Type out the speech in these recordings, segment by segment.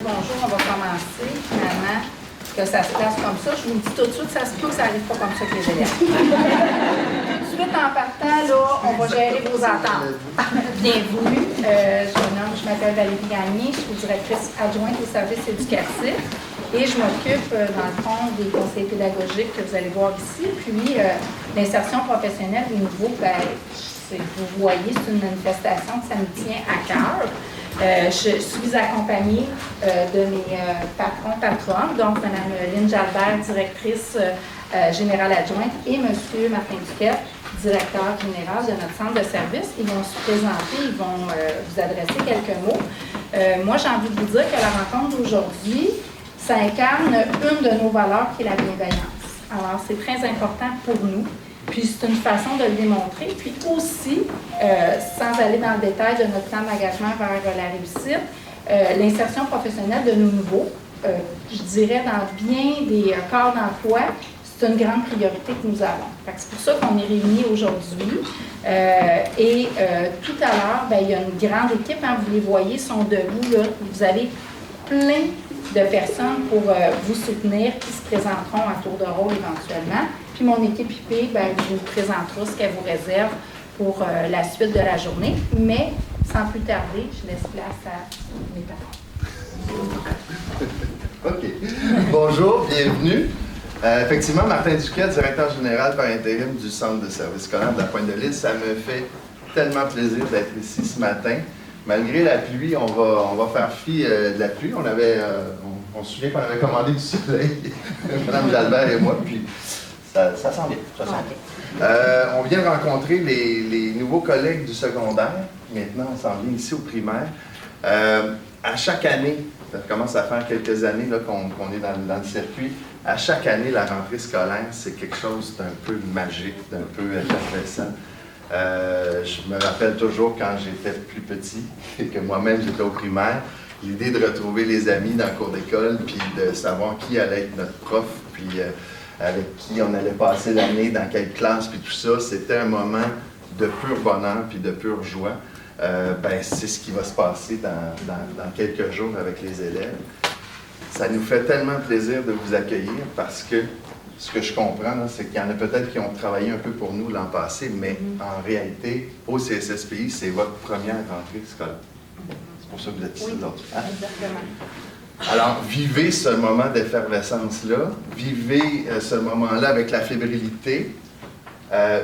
bonjour, on va commencer. Finalement, que ça se place comme ça. Je vous le dis tout de suite, ça se peut que ça n'arrive pas comme ça que les élèves. Tout de suite, en partant, là, on va gérer vos attentes. Bienvenue. Je m'appelle Valérie Gagné, je suis directrice adjointe des services éducatifs et je m'occupe, dans le fond, des conseillers pédagogiques que vous allez voir ici. Puis, l'insertion professionnelle des nouveaux, vous voyez, c'est une manifestation que ça me tient à cœur. Je suis accompagnée de mes patronnes, donc Mme Lynne Jalbert, directrice générale adjointe, et M. Martin Duquette, directeur général de notre centre de service. Ils vont se présenter, ils vont vous adresser quelques mots. Moi, j'ai envie de vous dire que la rencontre d'aujourd'hui, ça incarne une de nos valeurs qui est la bienveillance. Alors, c'est très important pour nous. Puis c'est une façon de le démontrer. Puis aussi, sans aller dans le détail de notre plan d'engagement vers la réussite, l'insertion professionnelle de nos nouveaux, je dirais dans bien des corps d'emploi, c'est une grande priorité que nous avons. C'est pour ça qu'on est réunis aujourd'hui. Tout à l'heure, il y a une grande équipe, hein, vous les voyez, ils sont debout. Là. Vous avez plein de personnes pour vous soutenir qui se présenteront à tour de rôle éventuellement. Puis mon équipe IP vous présentera ce qu'elle vous réserve pour la suite de la journée. Mais sans plus tarder, je laisse place à mes patrons. OK. Bonjour, bienvenue. Effectivement, Martin Duquette, directeur général par intérim du Centre de services scolaires de la Pointe-de-l'Île. Ça me fait tellement plaisir d'être ici ce matin. Malgré la pluie, on va faire fi de la pluie. On se souvient qu'on avait commandé du soleil, Mme Jalbert et moi, puis ça sent bien. Ça sent bien. On vient de rencontrer les nouveaux collègues du secondaire. Maintenant, on s'en vient ici au primaire. À chaque année, ça commence à faire quelques années qu'on est dans le circuit, à chaque année, la rentrée scolaire, c'est quelque chose d'un peu magique, d'un peu effervescent. Je me rappelle toujours quand j'étais plus petit et que moi-même j'étais au primaire, l'idée de retrouver les amis dans le cours d'école, puis de savoir qui allait être notre prof, puis avec qui on allait passer l'année, dans quelle classe, puis tout ça, c'était un moment de pur bonheur, puis de pure joie. C'est ce qui va se passer dans quelques jours avec les élèves. Ça nous fait tellement plaisir de vous accueillir parce que ce que je comprends, c'est qu'il y en a peut-être qui ont travaillé un peu pour nous l'an passé, mais en réalité, au CSSPI, c'est votre première rentrée scolaire. C'est pour ça que vous êtes ici aujourd'hui. Hein? Exactement. Alors, vivez ce moment d'effervescence-là, vivez ce moment-là avec la fébrilité,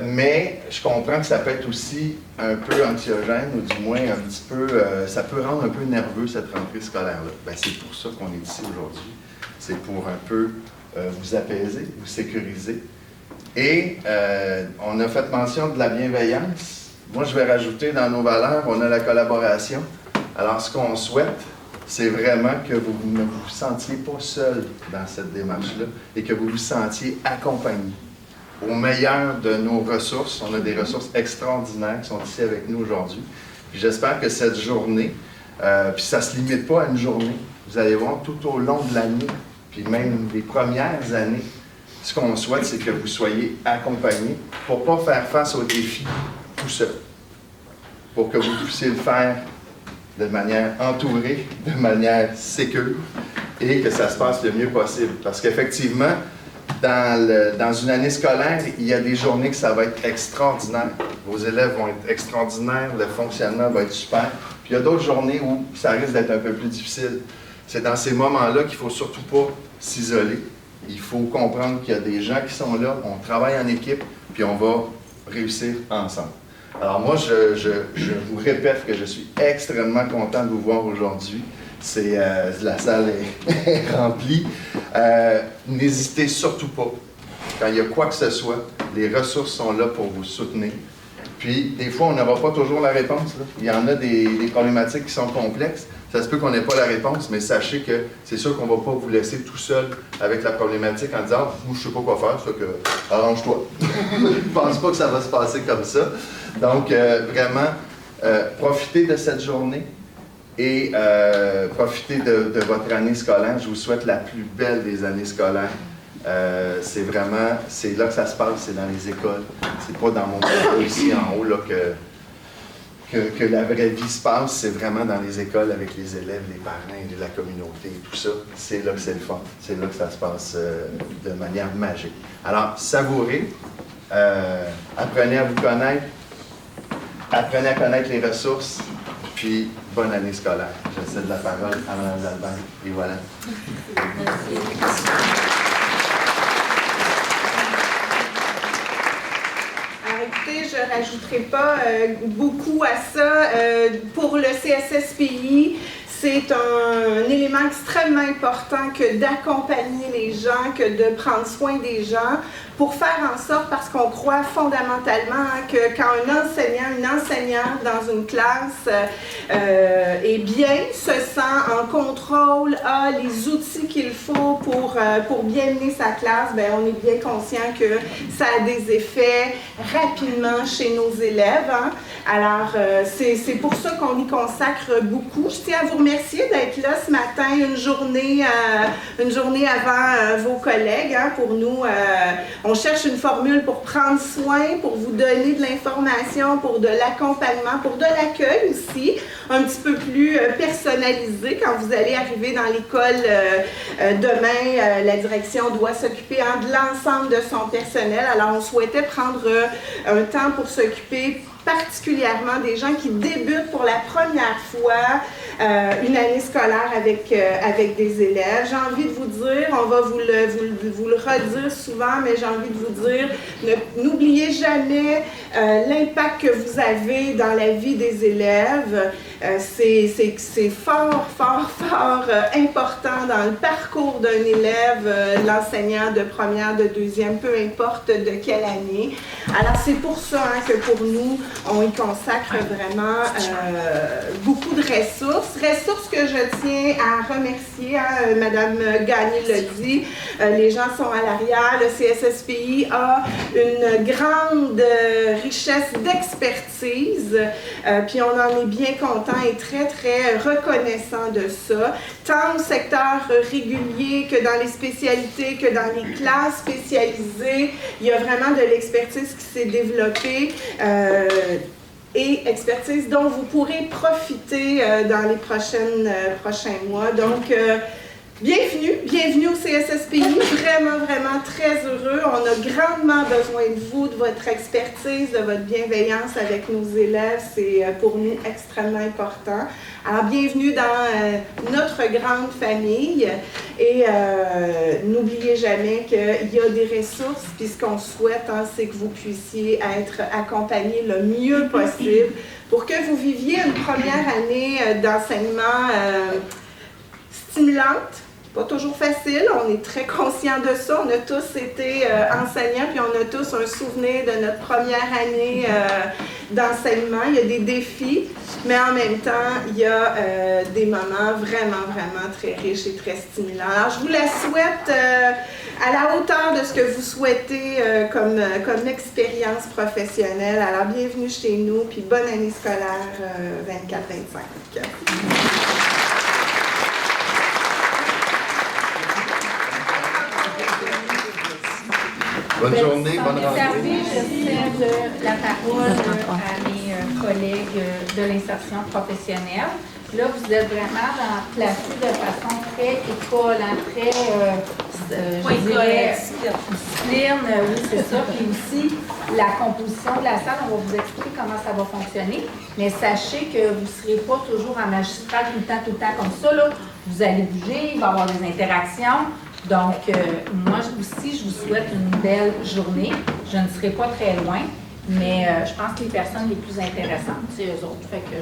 mais je comprends que ça peut être aussi un peu anxiogène, ou du moins un petit peu, ça peut rendre un peu nerveux cette rentrée scolaire-là. C'est pour ça qu'on est ici aujourd'hui. C'est pour un peu vous apaiser, vous sécuriser. Et on a fait mention de la bienveillance. Moi, je vais rajouter dans nos valeurs, on a la collaboration. Alors, ce qu'on souhaite, c'est vraiment que vous ne vous sentiez pas seul dans cette démarche-là et que vous vous sentiez accompagné. Au meilleur de nos ressources, on a des ressources extraordinaires qui sont ici avec nous aujourd'hui. J'espère que cette journée, puis ça ne se limite pas à une journée, vous allez voir tout au long de l'année, puis même les premières années, ce qu'on souhaite, c'est que vous soyez accompagnés pour ne pas faire face aux défis tout seul, pour que vous puissiez le faire de manière entourée, de manière sécure, et que ça se passe le mieux possible. Parce qu'effectivement, dans une année scolaire, il y a des journées que ça va être extraordinaire. Vos élèves vont être extraordinaires, le fonctionnement va être super. Puis il y a d'autres journées où ça risque d'être un peu plus difficile. C'est dans ces moments-là qu'il ne faut surtout pas s'isoler. Il faut comprendre qu'il y a des gens qui sont là, on travaille en équipe, puis on va réussir ensemble. Alors moi, je vous répète que je suis extrêmement content de vous voir aujourd'hui. La salle est remplie. N'hésitez surtout pas. Quand il y a quoi que ce soit, les ressources sont là pour vous soutenir. Puis, des fois, on n'aura pas toujours la réponse. Là. Il y en a des problématiques qui sont complexes. Ça se peut qu'on n'ait pas la réponse, mais sachez que c'est sûr qu'on ne va pas vous laisser tout seul avec la problématique en disant « Moi, je ne sais pas quoi faire, ça que arrange-toi. » Je ne pense pas que ça va se passer comme ça. Donc, vraiment, profitez de cette journée. Et profitez de votre année scolaire. Je vous souhaite la plus belle des années scolaires. C'est là que ça se passe, c'est dans les écoles. C'est pas dans mon bureau ici en haut là, que que la vraie vie se passe, c'est vraiment dans les écoles avec les élèves, les parents, la communauté, tout ça. C'est là que c'est le fun. C'est là que ça se passe de manière magique. Alors, savourez, apprenez à vous connaître, apprenez à connaître les ressources, puis bonne année scolaire. Je cède la parole à Mme Jalbert. Et voilà. Écoutez, je ne rajouterai pas beaucoup à ça. Pour le CSSPI, c'est un élément extrêmement important que d'accompagner les gens, que de prendre soin des gens, pour faire en sorte, parce qu'on croit fondamentalement que quand un enseignant, une enseignante dans une classe est bien, se sent en contrôle, a les outils qu'il faut pour bien mener sa classe, bien, on est bien conscient que ça a des effets rapidement chez nos élèves. Hein? Alors, c'est pour ça qu'on y consacre beaucoup. Je tiens à vous remercier d'être là ce matin, une journée avant vos collègues. Hein? Pour nous, on cherche une formule pour prendre soin, pour vous donner de l'information, pour de l'accompagnement, pour de l'accueil aussi, un petit peu plus personnalisé quand vous allez arriver dans l'école demain. La direction doit s'occuper de l'ensemble de son personnel. Alors, on souhaitait prendre un temps pour s'occuper particulièrement des gens qui débutent pour la première fois une année scolaire avec des élèves. J'ai envie de vous dire, on va vous le redire souvent, mais j'ai envie de vous dire, n'oubliez jamais l'impact que vous avez dans la vie des élèves. C'est fort, fort, fort important dans le parcours d'un élève, l'enseignant de première, de deuxième, peu importe de quelle année. Alors, c'est pour ça que pour nous, on y consacre vraiment beaucoup de ressources. Ressources que je tiens à remercier. Madame Gagné l'a dit, les gens sont à l'arrière. Le CSSPI a une grande richesse d'expertise. Puis on en est bien content et très, très reconnaissant de ça. Tant au secteur régulier que dans les spécialités, que dans les classes spécialisées. Il y a vraiment de l'expertise qui s'est développée. Et expertise dont vous pourrez profiter dans les prochains mois. Donc, bienvenue au CSSPI. Vraiment, vraiment très heureux. On a grandement besoin de vous, de votre expertise, de votre bienveillance avec nos élèves. C'est pour nous extrêmement important. Alors, bienvenue dans notre grande famille. Et n'oubliez jamais qu'il y a des ressources. Puis ce qu'on souhaite, c'est que vous puissiez être accompagnés le mieux possible pour que vous viviez une première année d'enseignement stimulante. Pas toujours facile, on est très conscients de ça. On a tous été enseignants, puis on a tous un souvenir de notre première année d'enseignement. Il y a des défis, mais en même temps, il y a des moments vraiment, vraiment très riches et très stimulants. Alors, je vous la souhaite à la hauteur de ce que vous souhaitez comme expérience professionnelle. Alors, bienvenue chez nous, puis bonne année scolaire 24-25. Bonne journée, bonne rentrée. Je cède la parole à mes collègues de l'insertion professionnelle. Là, vous êtes vraiment placés de façon très école, très, je dirais, discipline, oui, c'est ça. Puis aussi, la composition de la salle, on va vous expliquer comment ça va fonctionner. Mais sachez que vous ne serez pas toujours en magistral tout le temps comme ça. Là. Vous allez bouger, il va y avoir des interactions. Donc, moi aussi, je vous souhaite une belle journée. Je ne serai pas très loin, mais je pense que les personnes les plus intéressantes, c'est eux autres. Fait que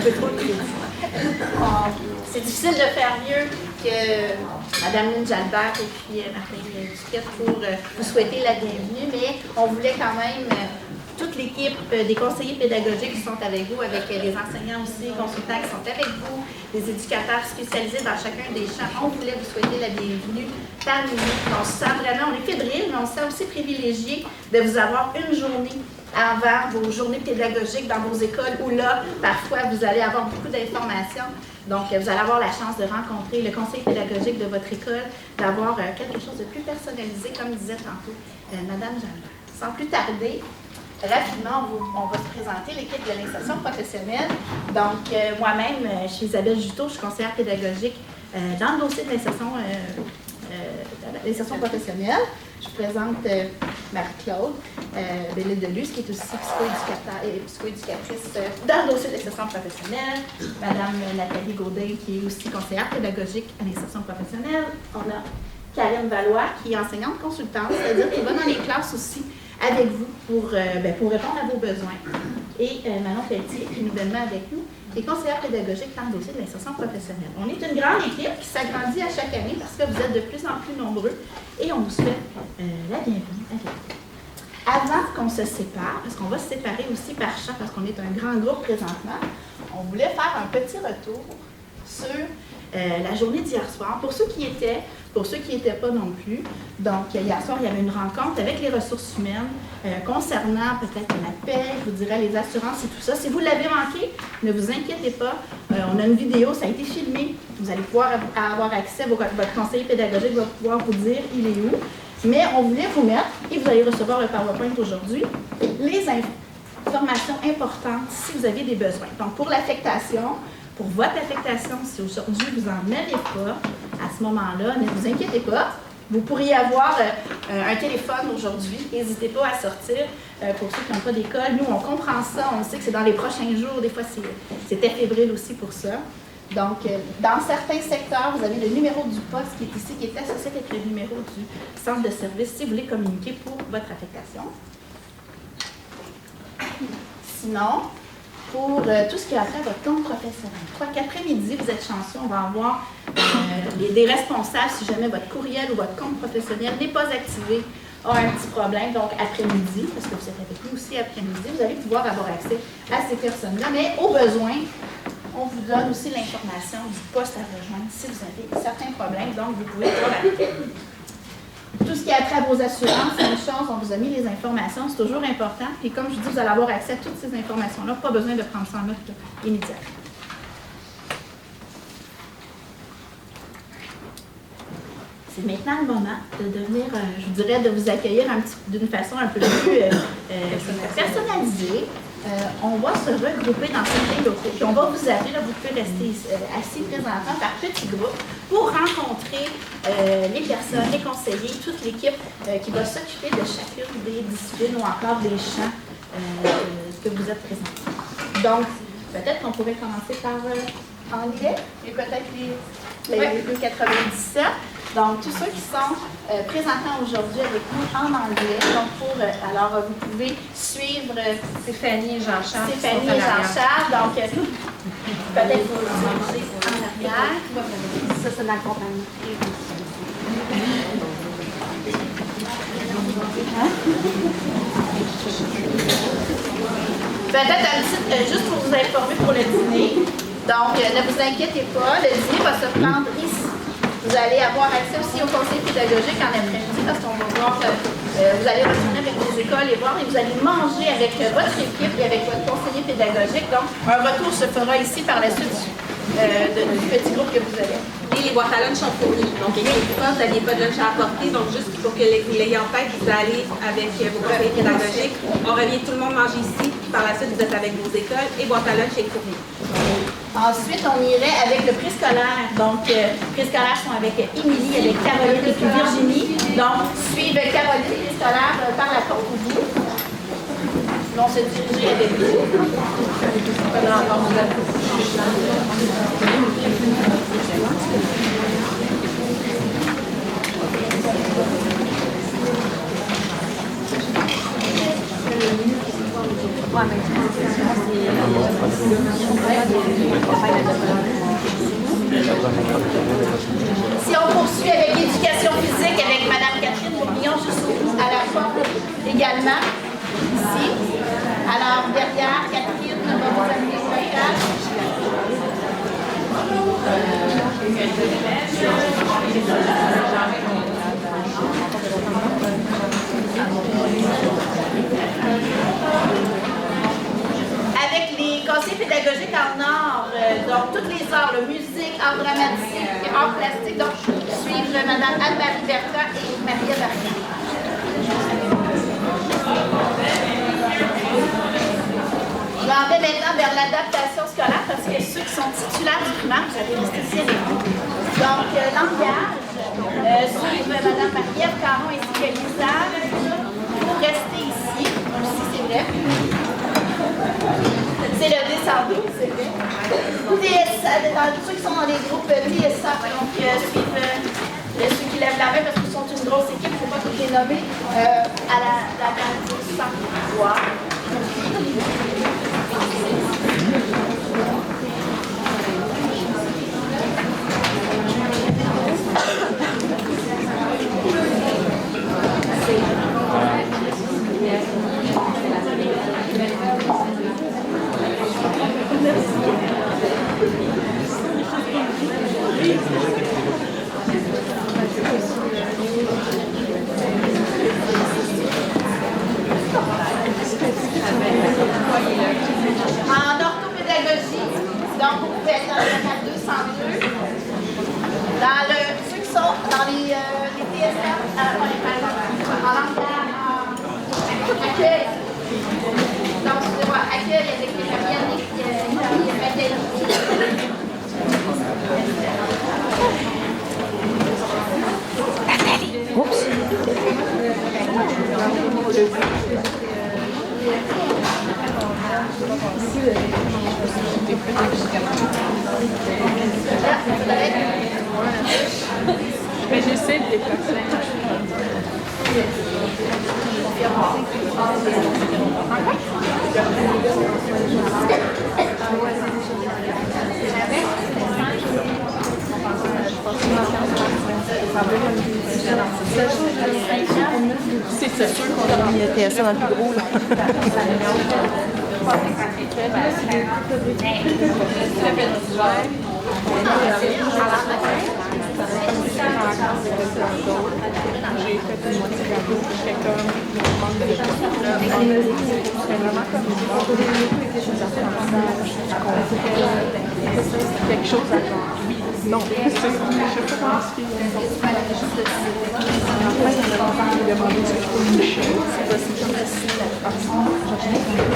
je C'est difficile de faire mieux que Mme Lynn Jalbert et puis Martin Duquette pour vous souhaiter la bienvenue, mais on voulait quand même toute l'équipe des conseillers pédagogiques qui sont avec vous, avec les enseignants aussi, consultants qui sont avec vous, les éducateurs spécialisés dans chacun des champs. On voulait vous souhaiter la bienvenue parmi nous. On se sent vraiment, on est fébrile, mais on se sent aussi privilégié de vous avoir une journée avant vos journées pédagogiques dans vos écoles où là, parfois, vous allez avoir beaucoup d'informations. Donc, vous allez avoir la chance de rencontrer le conseil pédagogique de votre école, d'avoir quelque chose de plus personnalisé, comme disait tantôt Mme Jalbert. Sans plus tarder, rapidement, on va se présenter l'équipe de l'insertion professionnelle. Donc, moi-même, je suis Isabelle Juteau, je suis conseillère pédagogique dans le dossier de l'insertion professionnelle. Je présente Marie-Claude Bellil-Delus, qui est aussi psychoéducatrice dans le dossier de l'insertion professionnelle. Madame Nathalie Gaudin, qui est aussi conseillère pédagogique à l'insertion professionnelle. On a Karine Valois, qui est enseignante consultante, c'est-à-dire qu'elle va dans les classes aussi avec vous pour répondre à vos besoins. Et Manon Pelletier, qui est nouvellement avec nous, qui est conseillère pédagogique dans le dossier de l'insertion professionnelle. On est une grande équipe qui s'agrandit à chaque année parce que vous êtes de plus en plus nombreux et on vous souhaite la bienvenue avec nous. Avant qu'on se sépare, parce qu'on va se séparer aussi par champ, parce qu'on est un grand groupe présentement, on voulait faire un petit retour sur la journée d'hier soir, pour ceux qui étaient, pour ceux qui n'étaient pas non plus. Donc, hier soir, il y avait une rencontre avec les ressources humaines concernant peut-être la paie, je vous dirais les assurances et tout ça. Si vous l'avez manqué, ne vous inquiétez pas. On a une vidéo, ça a été filmé. Vous allez pouvoir avoir accès, votre conseiller pédagogique va pouvoir vous dire il est où. Mais on voulait vous mettre, et vous allez recevoir le PowerPoint aujourd'hui, les informations importantes si vous avez des besoins. Donc, pour l'affectation, pour votre affectation, si aujourd'hui vous n'en avez pas, à ce moment-là, ne vous inquiétez pas. Vous pourriez avoir un téléphone aujourd'hui. N'hésitez pas à sortir pour ceux qui n'ont pas d'école. Nous, on comprend ça. On sait que c'est dans les prochains jours. Des fois, c'était fébrile aussi pour ça. Donc, dans certains secteurs, vous avez le numéro du poste qui est ici, qui est associé avec le numéro du centre de service si vous voulez communiquer pour votre affectation. Sinon, pour tout ce qui a trait à votre compte professionnel. Je crois qu'après-midi, vous êtes chanceux, on va avoir des responsables si jamais votre courriel ou votre compte professionnel n'est pas activé, a un petit problème. Donc, après-midi, parce que vous êtes avec nous aussi après-midi, vous allez pouvoir avoir accès à ces personnes-là. Mais au besoin, on vous donne aussi l'information du poste à rejoindre si vous avez certains problèmes. Donc, vous pouvez voir tout ce qui a trait à vos assurances, une chose, on vous a mis les informations, c'est toujours important. Et comme je dis, vous allez avoir accès à toutes ces informations-là, pas besoin de prendre ça en note immédiatement. C'est maintenant le moment de devenir, je vous dirais, de vous accueillir d'une façon un peu plus personnalisée. On va se regrouper dans certains locaux, puis on va vous appeler, là, vous pouvez rester assis présentement par petits groupes pour rencontrer les personnes, les conseillers, toute l'équipe qui va s'occuper de chacune des disciplines ou encore des champs que vous êtes présentés. Donc, peut-être qu'on pourrait commencer par anglais et peut-être les 97. Donc, tous ceux qui sont présentant aujourd'hui avec nous en anglais, donc alors vous pouvez suivre Stéphanie et Jean-Charles. Stéphanie et Jean-Charles, donc peut-être vous manger en arrière. Ça, c'est dans le compagnie. Peut-être juste pour vous informer pour le dîner. Donc, ne vous inquiétez pas, le dîner va se prendre ici. Vous allez avoir accès aussi au conseil pédagogique en après-midi parce qu'on va voir, vous allez retourner avec vos écoles et voir et vous allez manger avec votre équipe et avec votre conseiller pédagogique. Donc, un retour se fera ici par la suite du petit groupe que vous avez. Et les boîtes à lunch sont fournies. Donc, quelquefois, vous n'aviez pas de lunch à apporter. Donc, juste pour que vous l'ayez en tête, vous allez avec vos conseillers pédagogiques. On revient tout le monde manger ici. Puis par la suite, vous êtes avec vos écoles et boîte à lunch est fournie. Ensuite, on irait avec le préscolaire. Donc, préscolaire sont avec Émilie, avec Caroline et puis Virginie. Donc, suivre Caroline et préscolaire par la porte au bout. Ils vont se diriger avec vous. Si on poursuit avec l'éducation physique avec Mme Catherine Bourguignon, juste à la porte également, ici. Alors, derrière, Catherine va vous amener au local. Avec les conseillers pédagogiques en art, donc toutes les arts, le musique, art dramatique, art plastique, donc suivre Mme Anne-Marie Bertrand et Maria Barrier. m'en vais maintenant vers l'adaptation scolaire parce que ceux qui sont titulaires du primaire, vous avez resté ici avec nous. Donc, langage, suivre Mme Marie-Ève Caron ainsi que Lisa. Vous restez ici. Aussi, c'est vrai. C'est le descendant, c'est vrai. TSA, ceux qui sont dans les groupes TSA, donc suivre ceux qui lèvent la main parce qu'ils sont une grosse équipe, il ne faut pas toutes les nommer, à la garde sans pouvoir. En orthopédagogie, donc vous pouvez être dans le canal 202. Ceux qui sont dans les TSM, en accueil. Donc, excusez-moi, accueil avec les Fabienne et les Mathématiques. Oups! Mais j'essaie de déplacer. C'est sûr qu'on a mis TSA dans le plus gros. J'ai fait une moitié gâteau, j'étais comme manque de chance. C'était vraiment comme quelque chose à genre. Oui, non, je sais pas comment expliquer. Après, il y a longtemps qui demandé si je peux moucher. C'est possible de signer la feuille.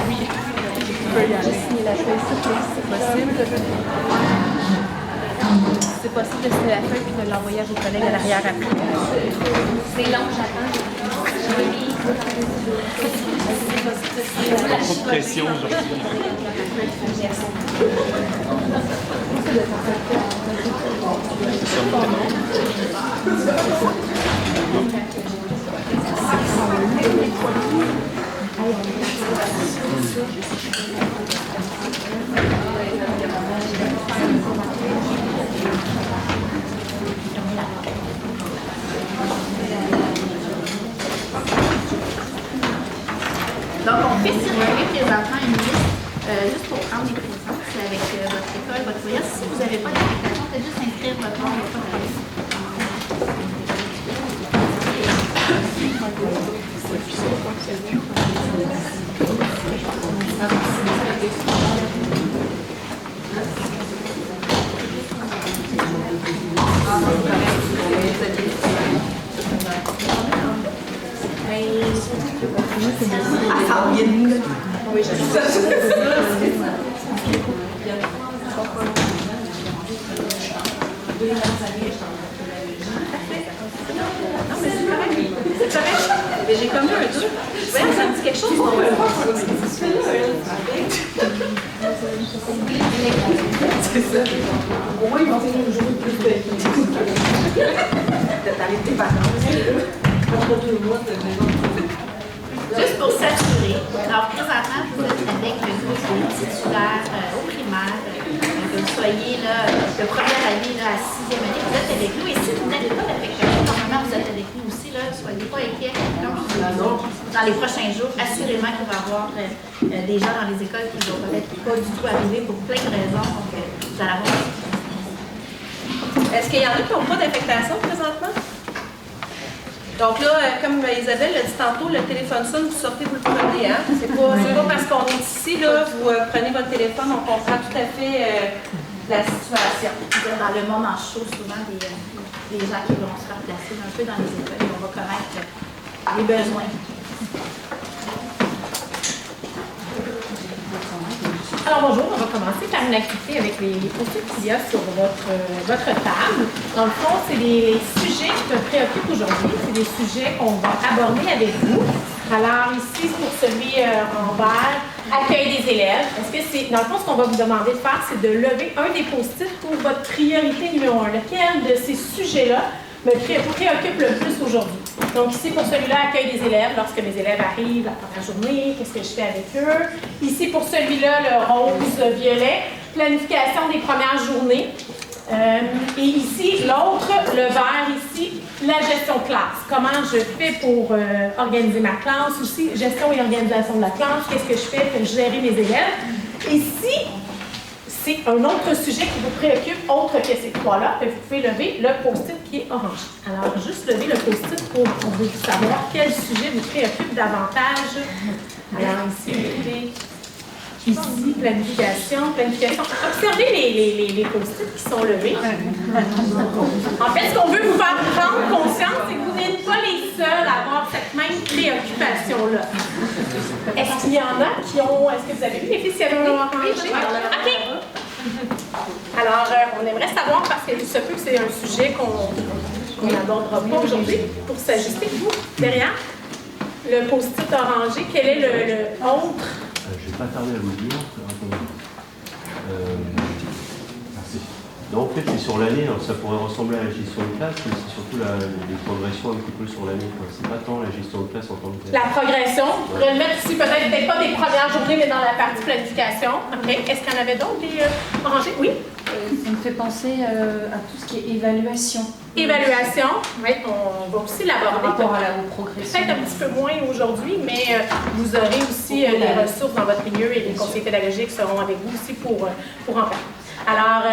Oui, je peux y aller. Signer la feuille, c'est possible. C'est possible de signer la feuille puis de l'envoyer à vos collègues à l'arrière après. C'est long, j'attends. Trop de pression aujourd'hui. Donc, on fait circuler présentement une liste, juste pour prendre les présences avec votre école, votre foyer. Si vous n'avez pas d'application, faites juste inscrire votre nom, il n'y a pas de problème. Oui, je sais ça. C'est correct. Mais j'ai comme eu un doute. Voyons, ça me dit quelque chose. C'est ça. Au moins, ils vont finir le jour de plus de t'arrêter tes vacances. Après 2 mois, Juste pour s'assurer. Alors, présentement, vous êtes avec le groupe titulaire au primaire. Que vous soyez là, de première année là, à 6e année, vous êtes avec nous. Et si vous n'avez pas d'affectation, normalement, vous êtes avec nous aussi. Là, soyez pas inquiets. Comme je vous dis, dans les prochains jours, assurément qu'il va y avoir des gens dans les écoles qui ne vont peut-être pas du tout arriver pour plein de raisons. Donc, vous allez avoir. Est-ce qu'il y en a qui n'ont pas d'affectation présentement? Donc là, comme Isabelle l'a dit tantôt, le téléphone sonne, vous sortez, vous le prenez. Hein? C'est pas parce qu'on est ici, là, vous prenez votre téléphone, on comprend tout à fait la situation. Dans le moment chaud, souvent, des gens qui vont se faire placer un peu dans les écoles et on va connaître les besoins. Alors bonjour, on va commencer par une activité avec les post-it qu'il y a sur votre table. Dans le fond, c'est les sujets qui te préoccupent aujourd'hui. C'est des sujets qu'on va aborder avec vous. Alors ici, pour celui en vert, accueil des élèves. Est-ce que c'est, dans le fond, ce qu'on va vous demander de faire, c'est de lever un des post-it pour votre priorité numéro 1. Lequel de ces sujets-là me préoccupe le plus aujourd'hui? Donc ici, pour celui-là, accueil des élèves, lorsque les élèves arrivent la première journée, qu'est-ce que je fais avec eux? Ici, pour celui-là, le rose-violet, planification des premières journées. Et ici, l'autre, le vert ici, la gestion de classe. Comment je fais pour organiser ma classe aussi, gestion et organisation de la classe, qu'est-ce que je fais pour gérer mes élèves. Ici, c'est un autre sujet qui vous préoccupe, autre que ces trois-là, vous pouvez lever le post-it qui est orange. Alors, juste lever le post-it pour vous savoir quel sujet vous préoccupe davantage. Alors, ici, écoutez, ici, planification. Observez les post-it qui sont levés. En fait, ce qu'on veut vous faire prendre conscience, c'est que vous n'êtes pas les seuls à avoir cette même préoccupation-là. Est-ce qu'il y en a qui ont... Est-ce que vous avez vu les filles s'il y avait un orange? OK. Alors, on aimerait savoir, parce qu'il se peut que c'est un sujet qu'on n'abordera pas aujourd'hui, pour s'ajuster, vous, derrière le post-it orangé, quel est le autre? Je ne vais pas tarder à vous le dire. Merci. Donc, en fait, c'est sur l'année, ça pourrait ressembler à la gestion de classe, mais c'est surtout les progressions un petit peu sur l'année. C'est pas tant la gestion de classe en tant que telle. La progression, on pourrait le mettre ici, peut-être pas des premières journées, mais dans la partie planification. Okay. Est-ce qu'il y en avait d'autres, des orangés? Oui? Ça me fait penser à tout ce qui est évaluation. Évaluation, oui, on va aussi l'aborder. Par rapport à la progression. Peut-être un petit peu moins aujourd'hui, mais vous aurez aussi les ressources dans votre milieu et les conseillers pédagogiques seront avec vous aussi pour en parler. Alors,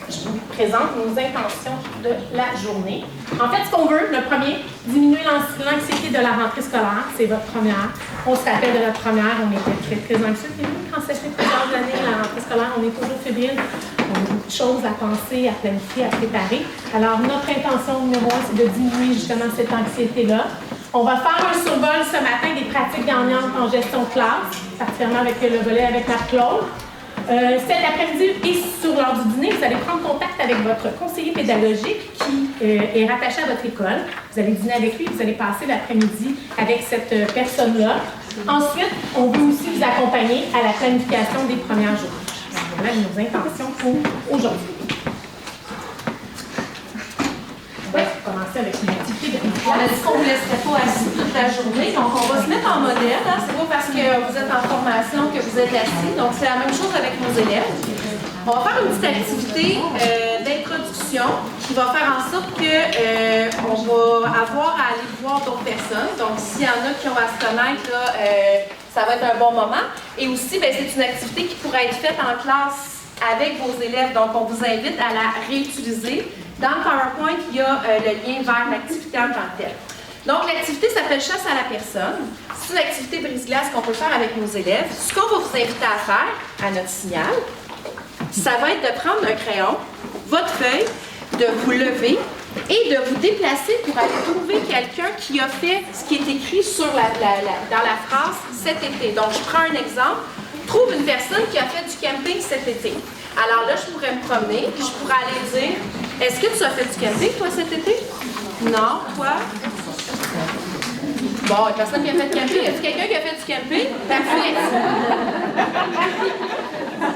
je vous présente nos intentions de la journée. En fait, ce qu'on veut, le premier, diminuer l'anxiété de la rentrée scolaire, c'est votre première. On se rappelle de la première, on était très, très anxieux. Et nous, quand ça fait plusieurs années, la rentrée scolaire, on est toujours fébrile. On a beaucoup de choses à penser, à planifier, à préparer. Alors, notre intention numéro 1, c'est de diminuer justement cette anxiété-là. On va faire un survol ce matin des pratiques gagnantes en gestion de classe, particulièrement avec le volet avec Marc-Claude. Cet après-midi et sur l'heure du dîner, vous allez prendre contact avec votre conseiller pédagogique qui est rattaché à votre école. Vous allez dîner avec lui, vous allez passer l'après-midi avec cette personne-là. Ensuite, on veut aussi vous accompagner à la planification des premières journées. Voilà nos intentions pour aujourd'hui. On va commencer avec une activité de On a dit qu'on ne vous laisserait pas assis toute la journée, donc on va se mettre en modèle. Hein. C'est pas parce que vous êtes en formation que vous êtes assis, donc c'est la même chose avec nos élèves. On va faire une petite activité d'introduction qui va faire en sorte qu'on va avoir à aller voir d'autres personnes. Donc s'il y en a qui ont à se connaître, là, ça va être un bon moment. Et aussi, c'est une activité qui pourrait être faite en classe avec vos élèves, donc on vous invite à la réutiliser. Dans le PowerPoint, il y a le lien vers l'activité en tant que telle. Donc, l'activité s'appelle Chasse à la personne. C'est une activité brise-glace qu'on peut faire avec nos élèves. Ce qu'on va vous inviter à faire, à notre signal, ça va être de prendre un crayon, votre feuille, de vous lever et de vous déplacer pour aller trouver quelqu'un qui a fait ce qui est écrit sur dans la phrase cet été. Donc, je prends un exemple. Trouve une personne qui a fait du camping cet été. Alors là, je pourrais me promener, puis je pourrais aller dire, est-ce que tu as fait du camping, toi, cet été? Non, toi? Bon, une personne qui a fait du camping. Est-ce quelqu'un qui a fait du camping? Parfait.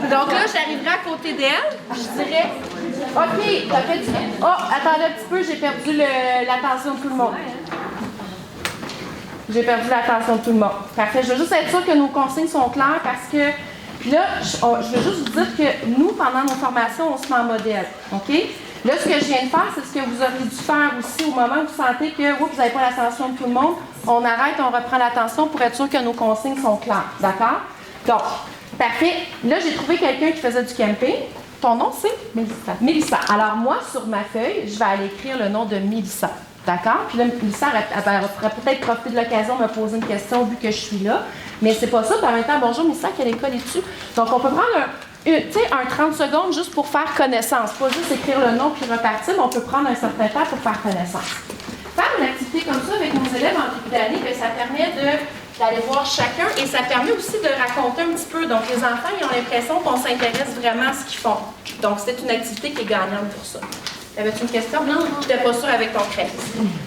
Donc là, j'arriverai à côté d'elle, je dirais, OK, t'as fait du camping. Oh, attendez un petit peu, j'ai perdu l'attention de tout le monde. J'ai perdu l'attention de tout le monde. Parfait. Je veux juste être sûre que nos consignes sont claires parce que là, je veux juste vous dire que nous, pendant nos formations, on se met en modèle. OK? Là, ce que je viens de faire, c'est ce que vous auriez dû faire aussi au moment où vous sentez que vous n'avez pas l'attention de tout le monde. On arrête, on reprend l'attention pour être sûr que nos consignes sont claires. D'accord? Donc, parfait. Là, j'ai trouvé quelqu'un qui faisait du camping. Ton nom, c'est? Mélissa. Mélissa. Alors, moi, sur ma feuille, je vais aller écrire le nom de Mélissa. D'accord? Puis là, Mélissa, elle pourrait peut-être profiter de l'occasion de me poser une question vu que je suis là. Mais c'est pas ça. Puis en même temps, bonjour Mélissa, quelle école es-tu? Donc, on peut prendre un 30 secondes juste pour faire connaissance. Pas juste écrire le nom puis repartir, mais on peut prendre un certain temps pour faire connaissance. Faire une activité comme ça avec nos élèves en début d'année, ça permet de d'aller voir chacun et ça permet aussi de raconter un petit peu. Donc, les enfants, ils ont l'impression qu'on s'intéresse vraiment à ce qu'ils font. Donc, c'est une activité qui est gagnante pour ça. Avais-tu une question? Non, je n'étais pas sûre avec ton crayon.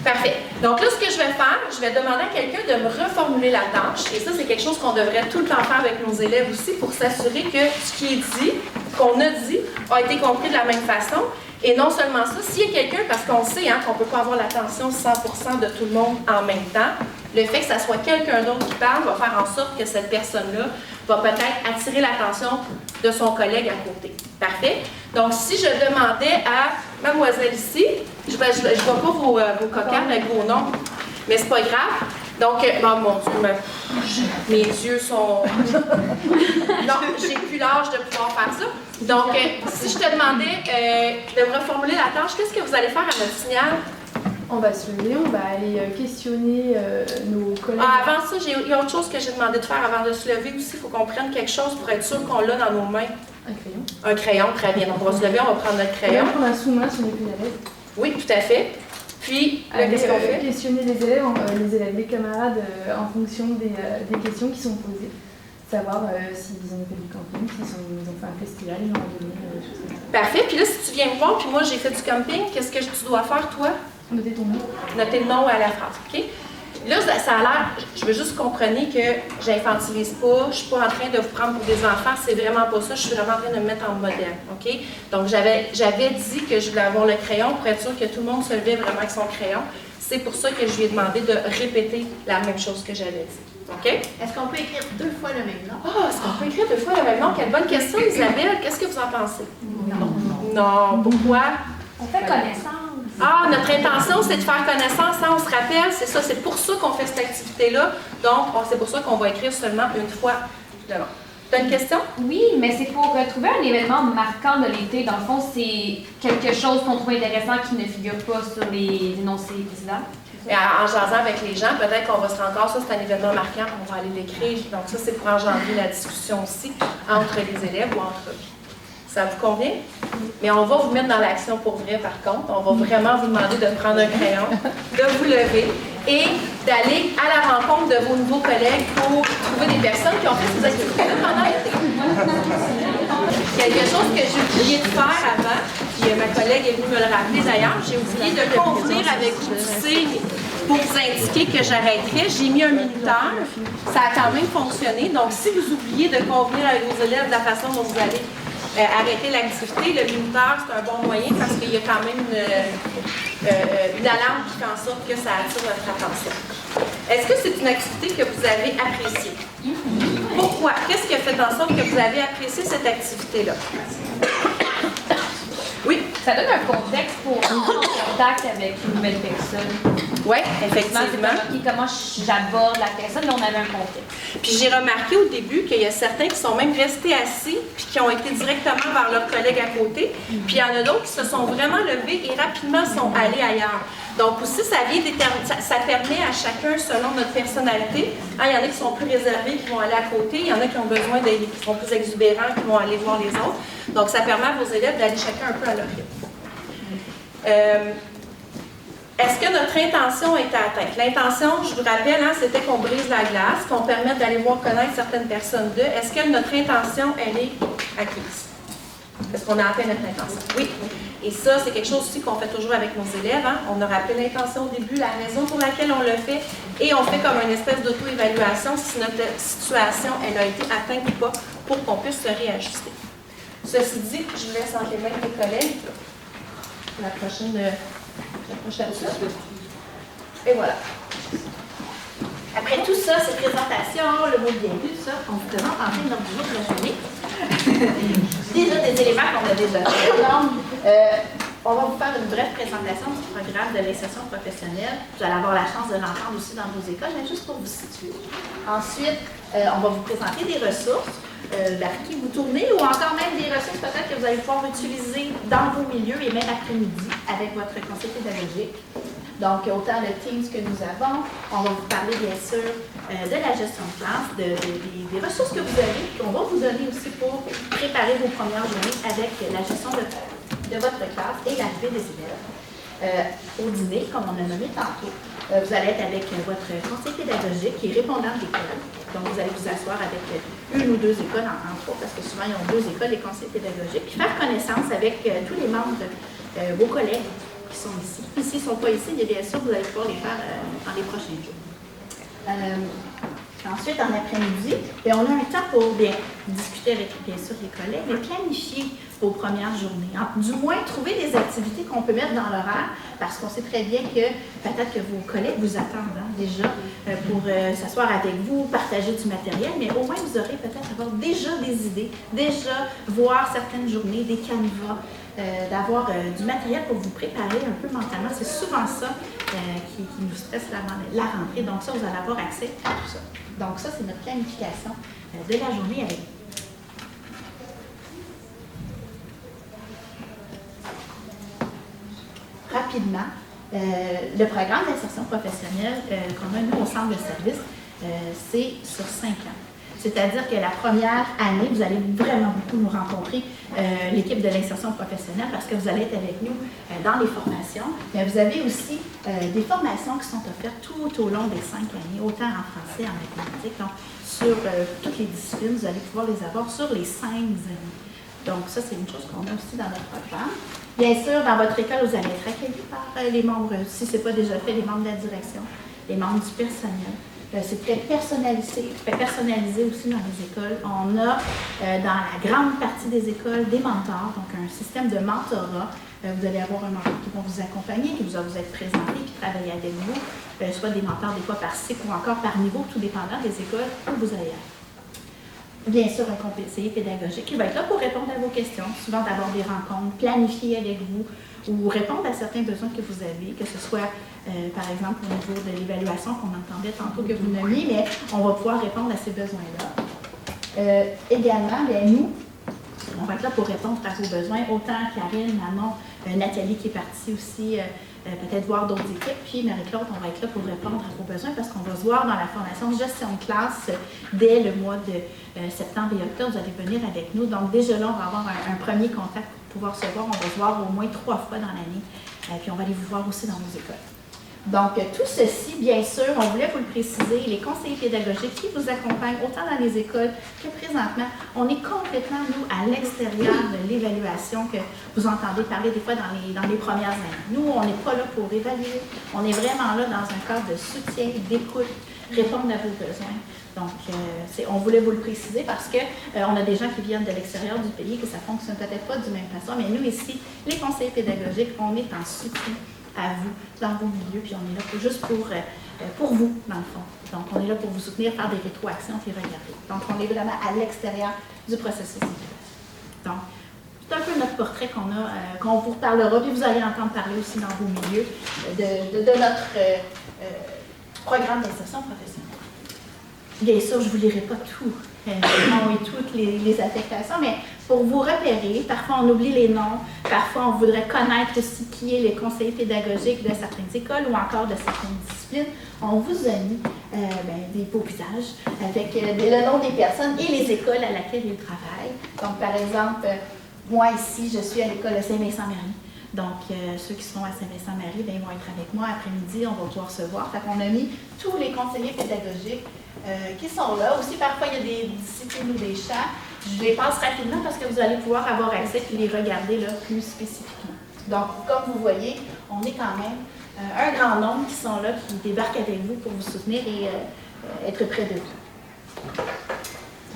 Parfait. Donc là, ce que je vais faire, je vais demander à quelqu'un de me reformuler la tâche. Et ça, c'est quelque chose qu'on devrait tout le temps faire avec nos élèves aussi pour s'assurer que ce qui est dit, qu'on a dit, a été compris de la même façon. Et non seulement ça, s'il y a quelqu'un, parce qu'on sait qu'on ne peut pas avoir l'attention 100% de tout le monde en même temps, le fait que ça soit quelqu'un d'autre qui parle va faire en sorte que cette personne-là va peut-être attirer l'attention de son collègue à côté. Parfait? Donc, si je demandais à mademoiselle ici, je ne vois pas vos cocardes avec vos noms, mais c'est pas grave. Donc, bon, mon Dieu, mes yeux sont... Non, j'ai plus l'âge de pouvoir faire ça. Donc, si je te demandais de me reformuler la tâche, qu'est-ce que vous allez faire à notre signal? On va se lever, on va aller questionner nos collègues. Avant ça, il y a autre chose que j'ai demandé de faire avant de se lever aussi. Il faut qu'on prenne quelque chose pour être sûr qu'on l'a dans nos mains. Un crayon. Un crayon, très bien. Donc, on va se lever, on va prendre notre crayon. On va prendre un sous-main si on n'est plus à l'aise. Oui, tout à fait. Puis, qu'est-ce qu'on fait? Questionner les élèves, les camarades, en fonction des questions qui sont posées. Savoir s'ils ont fait du camping, s'ils ont fait un festival, une randonnée, des choses comme ça. Parfait. Puis là, si tu viens me voir, puis moi, j'ai fait du camping, qu'est-ce que tu dois faire, toi? Noter ton nom. Noter le nom à la phrase, OK? Là, ça a l'air, je veux juste que vous compreniez que j'infantilise pas, je ne suis pas en train de vous prendre pour des enfants, c'est vraiment pas ça, je suis vraiment en train de me mettre en modèle, OK? Donc, j'avais dit que je voulais avoir le crayon pour être sûr que tout le monde se levait vraiment avec son crayon. C'est pour ça que je lui ai demandé de répéter la même chose que j'avais dit, OK? Est-ce qu'on peut écrire 2 fois le même nom? Ah, est-ce qu'on peut écrire 2 fois le même nom? Quelle bonne question, Isabelle. Qu'est-ce que vous en pensez? Non. Pourquoi? On fait connaissance. Ah, notre intention, c'est de faire connaissance, on se rappelle, c'est ça, c'est pour ça qu'on fait cette activité-là. Donc, c'est pour ça qu'on va écrire seulement une fois le nom. Tu as une question? Oui, mais c'est pour trouver un événement marquant de l'été. Dans le fond, c'est quelque chose qu'on trouve intéressant qui ne figure pas sur les énoncés précédents. Et en jasant avec les gens, peut-être qu'on va se rendre compte, ça c'est un événement marquant, on va aller l'écrire. Donc ça, c'est pour engendrer la discussion aussi entre les élèves ou entre eux. Ça vous convient? Mais on va vous mettre dans l'action pour vrai, par contre. On va vraiment vous demander de prendre un crayon, de vous lever et d'aller à la rencontre de vos nouveaux collègues pour trouver des personnes qui ont fait ces activités-là pendant l'été. Quelque chose que j'ai oublié de faire avant, puis ma collègue est venue me le rappeler d'ailleurs, j'ai oublié de convenir avec vous du signe pour vous indiquer que j'arrêterai. J'ai mis un minuteur, ça a quand même fonctionné. Donc, si vous oubliez de convenir avec vos élèves de la façon dont vous allez arrêter l'activité, le minuteur, c'est un bon moyen parce qu'il y a quand même une alarme qui fait en sorte que ça attire votre attention. Est-ce que c'est une activité que vous avez appréciée? Pourquoi? Qu'est-ce qui a fait en sorte que vous avez apprécié cette activité-là? Oui? Ça donne un contexte pour entrer en contact avec une nouvelle personne. Oui, effectivement. C'est comment j'aborde la personne, là on avait un contexte. Puis j'ai remarqué au début qu'il y a certains qui sont même restés assis puis qui ont été directement vers leurs collègues à côté. Puis il y en a d'autres qui se sont vraiment levés et rapidement sont allés ailleurs. Donc aussi, ça permet à chacun selon notre personnalité. Il y en a qui sont plus réservés, qui vont aller à côté. Il y en a qui ont besoin d'aller, qui sont plus exubérants, qui vont aller voir les autres. Donc ça permet à vos élèves d'aller chacun un peu à leur rythme. Est-ce que notre intention est atteinte? L'intention, je vous rappelle, c'était qu'on brise la glace, qu'on permette d'aller voir connaître certaines personnes d'eux. Est-ce que notre intention, elle est acquise? Est-ce qu'on a atteint notre intention? Oui. Et ça, c'est quelque chose aussi qu'on fait toujours avec nos élèves. On a rappelé l'intention au début, la raison pour laquelle on le fait, et on fait comme une espèce d'auto-évaluation si notre situation, elle a été atteinte ou pas, pour qu'on puisse se réajuster. Ceci dit, je vous laisse entre les mains de mes collègues. La prochaine slide. Et voilà. Après tout ça, cette présentation, le mot bienvenue, tout ça, on vous présente en fin du jour de la journée. Déjà des éléments qu'on a déjà fait. On va vous faire une brève présentation du programme de l'insertion professionnelle. Vous allez avoir la chance de l'entendre aussi dans vos écoles, mais juste pour vous situer. Ensuite, on va vous présenter des ressources vers qui vous tournez ou encore même des ressources peut-être que vous allez pouvoir utiliser dans vos milieux et même après-midi avec votre conseil pédagogique. Donc, autant le Teams que nous avons, on va vous parler bien sûr de la gestion de classe, des ressources que vous avez, qu'on va vous donner aussi pour préparer vos premières journées avec la gestion de votre classe et l'arrivée des élèves. Au dîner, comme on a nommé tantôt, Vous allez être avec votre conseiller pédagogique qui est répondant de l'école. Donc, vous allez vous asseoir avec une ou deux écoles, entre autres, parce que souvent, ils ont deux écoles, les conseillers pédagogiques, puis faire connaissance avec tous les membres, vos collègues qui sont ici. Puis, s'ils ne sont pas ici, bien sûr, vous allez pouvoir les faire dans les prochains jours. Ensuite, en après-midi, on a un temps pour discuter avec, bien sûr, les collègues, mais planifier vos premières journées. Du moins, trouver des activités qu'on peut mettre dans l'horaire, parce qu'on sait très bien que peut-être que vos collègues vous attendent déjà pour s'asseoir avec vous, partager du matériel, mais au moins, vous aurez peut-être avoir déjà des idées, déjà voir certaines journées, des canevas, d'avoir du matériel pour vous préparer un peu mentalement. C'est souvent ça qui nous stresse la rentrée. Donc ça, vous allez avoir accès à tout ça. Donc ça, c'est notre planification de la journée avec vous. Rapidement, le programme d'insertion professionnelle qu'on a, nous, au centre de service, c'est sur 5 ans. C'est-à-dire que la première année, vous allez vraiment beaucoup nous rencontrer, l'équipe de l'insertion professionnelle, parce que vous allez être avec nous dans les formations. Mais vous avez aussi des formations qui sont offertes tout au long des 5 années, autant en français, en mathématiques. Donc, sur toutes les disciplines, vous allez pouvoir les avoir sur les 5 années. Donc, ça, c'est une chose qu'on a aussi dans notre programme. Bien sûr, dans votre école, vous allez être accueillis par les membres, si ce n'est pas déjà fait, les membres de la direction, les membres du personnel. C'est très personnalisé aussi dans les écoles. On a dans la grande partie des écoles des mentors, donc un système de mentorat. Vous allez avoir un mentor qui va vous accompagner, qui va vous être présenté, qui travaille avec vous, soit des mentors des fois par cycle ou encore par niveau, tout dépendant des écoles où vous allez être. Bien sûr, un conseiller pédagogique qui va être là pour répondre à vos questions, souvent d'avoir des rencontres, planifier avec vous ou répondre à certains besoins que vous avez, que ce soit, par exemple, au niveau de l'évaluation qu'on entendait tantôt que vous nommiez, mais on va pouvoir répondre à ces besoins-là. Également, bien, nous, on va être là pour répondre à vos besoins, autant Karine, Manon, Nathalie qui est partie aussi, peut-être voir d'autres équipes, puis Marie-Claude, on va être là pour répondre à vos besoins parce qu'on va se voir dans la formation gestion de classe dès le mois de septembre et octobre. Vous allez venir avec nous. Donc déjà là, on va avoir un premier contact pour pouvoir se voir. On va se voir au moins 3 fois dans l'année. Puis on va aller vous voir aussi dans nos écoles. Donc, tout ceci, bien sûr, on voulait vous le préciser, les conseillers pédagogiques qui vous accompagnent autant dans les écoles que présentement, on est complètement, nous, à l'extérieur de l'évaluation que vous entendez parler des fois dans les premières années. Nous, on n'est pas là pour évaluer, on est vraiment là dans un cadre de soutien, d'écoute, répondre à vos besoins. Donc, on voulait vous le préciser parce qu'on a des gens qui viennent de l'extérieur du pays, que ça ne fonctionne peut-être pas de la même façon, mais nous, ici, les conseillers pédagogiques, on est en soutien à vous, dans vos milieux, puis on est là juste pour vous, dans le fond. Donc, on est là pour vous soutenir, faire des rétroactions, puis regarder. Donc, on est vraiment à l'extérieur du processus d'évaluation. Donc, c'est un peu notre portrait qu'on vous reparlera, puis vous allez entendre parler aussi dans vos milieux de notre programme d'insertion professionnelle. Bien sûr, je ne vous lirai pas tout, les noms et toutes les affectations, mais pour vous repérer, parfois on oublie les noms, parfois on voudrait connaître aussi qui est les conseillers pédagogiques de certaines écoles ou encore de certaines disciplines. On vous a mis des beaux visages avec le nom des personnes et les écoles à laquelle ils travaillent. Donc, par exemple, moi ici, je suis à l'école de Saint-Vincent-Marie. Donc, ceux qui seront à Saint-Vincent-Marie, ils vont être avec moi après-midi, on va pouvoir se voir. Fait qu'on a mis tous les conseillers pédagogiques qui sont là. Aussi, parfois, il y a des disciplines ou des champs. Je les passe rapidement parce que vous allez pouvoir avoir accès et les regarder là, plus spécifiquement. Donc, comme vous voyez, on est quand même un grand nombre qui sont là, qui débarquent avec vous pour vous soutenir et être près de vous.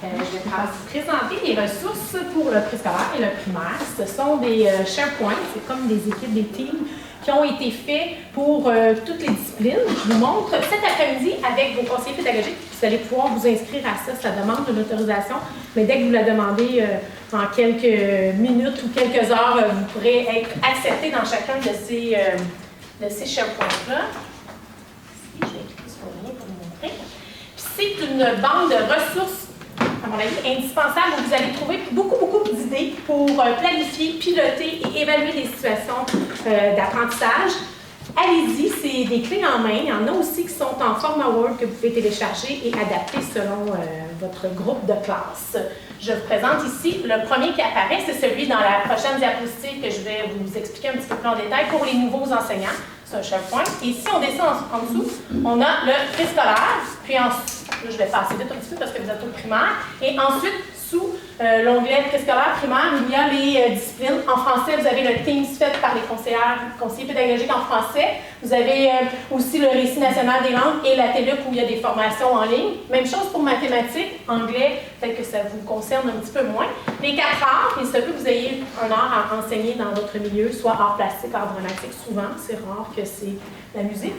Je vais présenter les ressources pour le préscolaire et le primaire. Ce sont des SharePoint, c'est comme des équipes, des teams qui ont été faits pour toutes les disciplines. Je vous montre cet après-midi avec vos conseillers pédagogiques. Vous allez pouvoir vous inscrire à ça, ça demande une autorisation, mais dès que vous la demandez en quelques minutes ou quelques heures, vous pourrez être accepté dans chacun de ces SharePoints-là. Je vais cliquer sur le lien pour vous montrer. Puis c'est une banque de ressources, à mon avis, indispensable où vous allez trouver beaucoup d'idées pour planifier, piloter et évaluer les situations d'apprentissage. Allez-y, c'est des clés en main. Il y en a aussi qui sont en format Word que vous pouvez télécharger et adapter selon votre groupe de classe. Je vous présente ici le premier qui apparaît, c'est celui dans la prochaine diapositive que je vais vous expliquer un petit peu plus en détail pour les nouveaux enseignants. c'est un SharePoint. Et si on descend en dessous, on a le préscolaire, puis ensuite, là je vais passer vite un petit peu parce que vous êtes au primaire, et ensuite, sous l'onglet préscolaire primaire, il y a les disciplines. En français, vous avez le Teams fait par les conseillers pédagogiques en français. Vous avez aussi le Récit national des langues et la TELUC où il y a des formations en ligne. Même chose pour mathématiques, anglais, peut-être que ça vous concerne un petit peu moins. Les 4 arts, il se peut que vous ayez un art à enseigner dans votre milieu, soit art plastique, art dramatique, souvent, c'est rare que c'est la musique.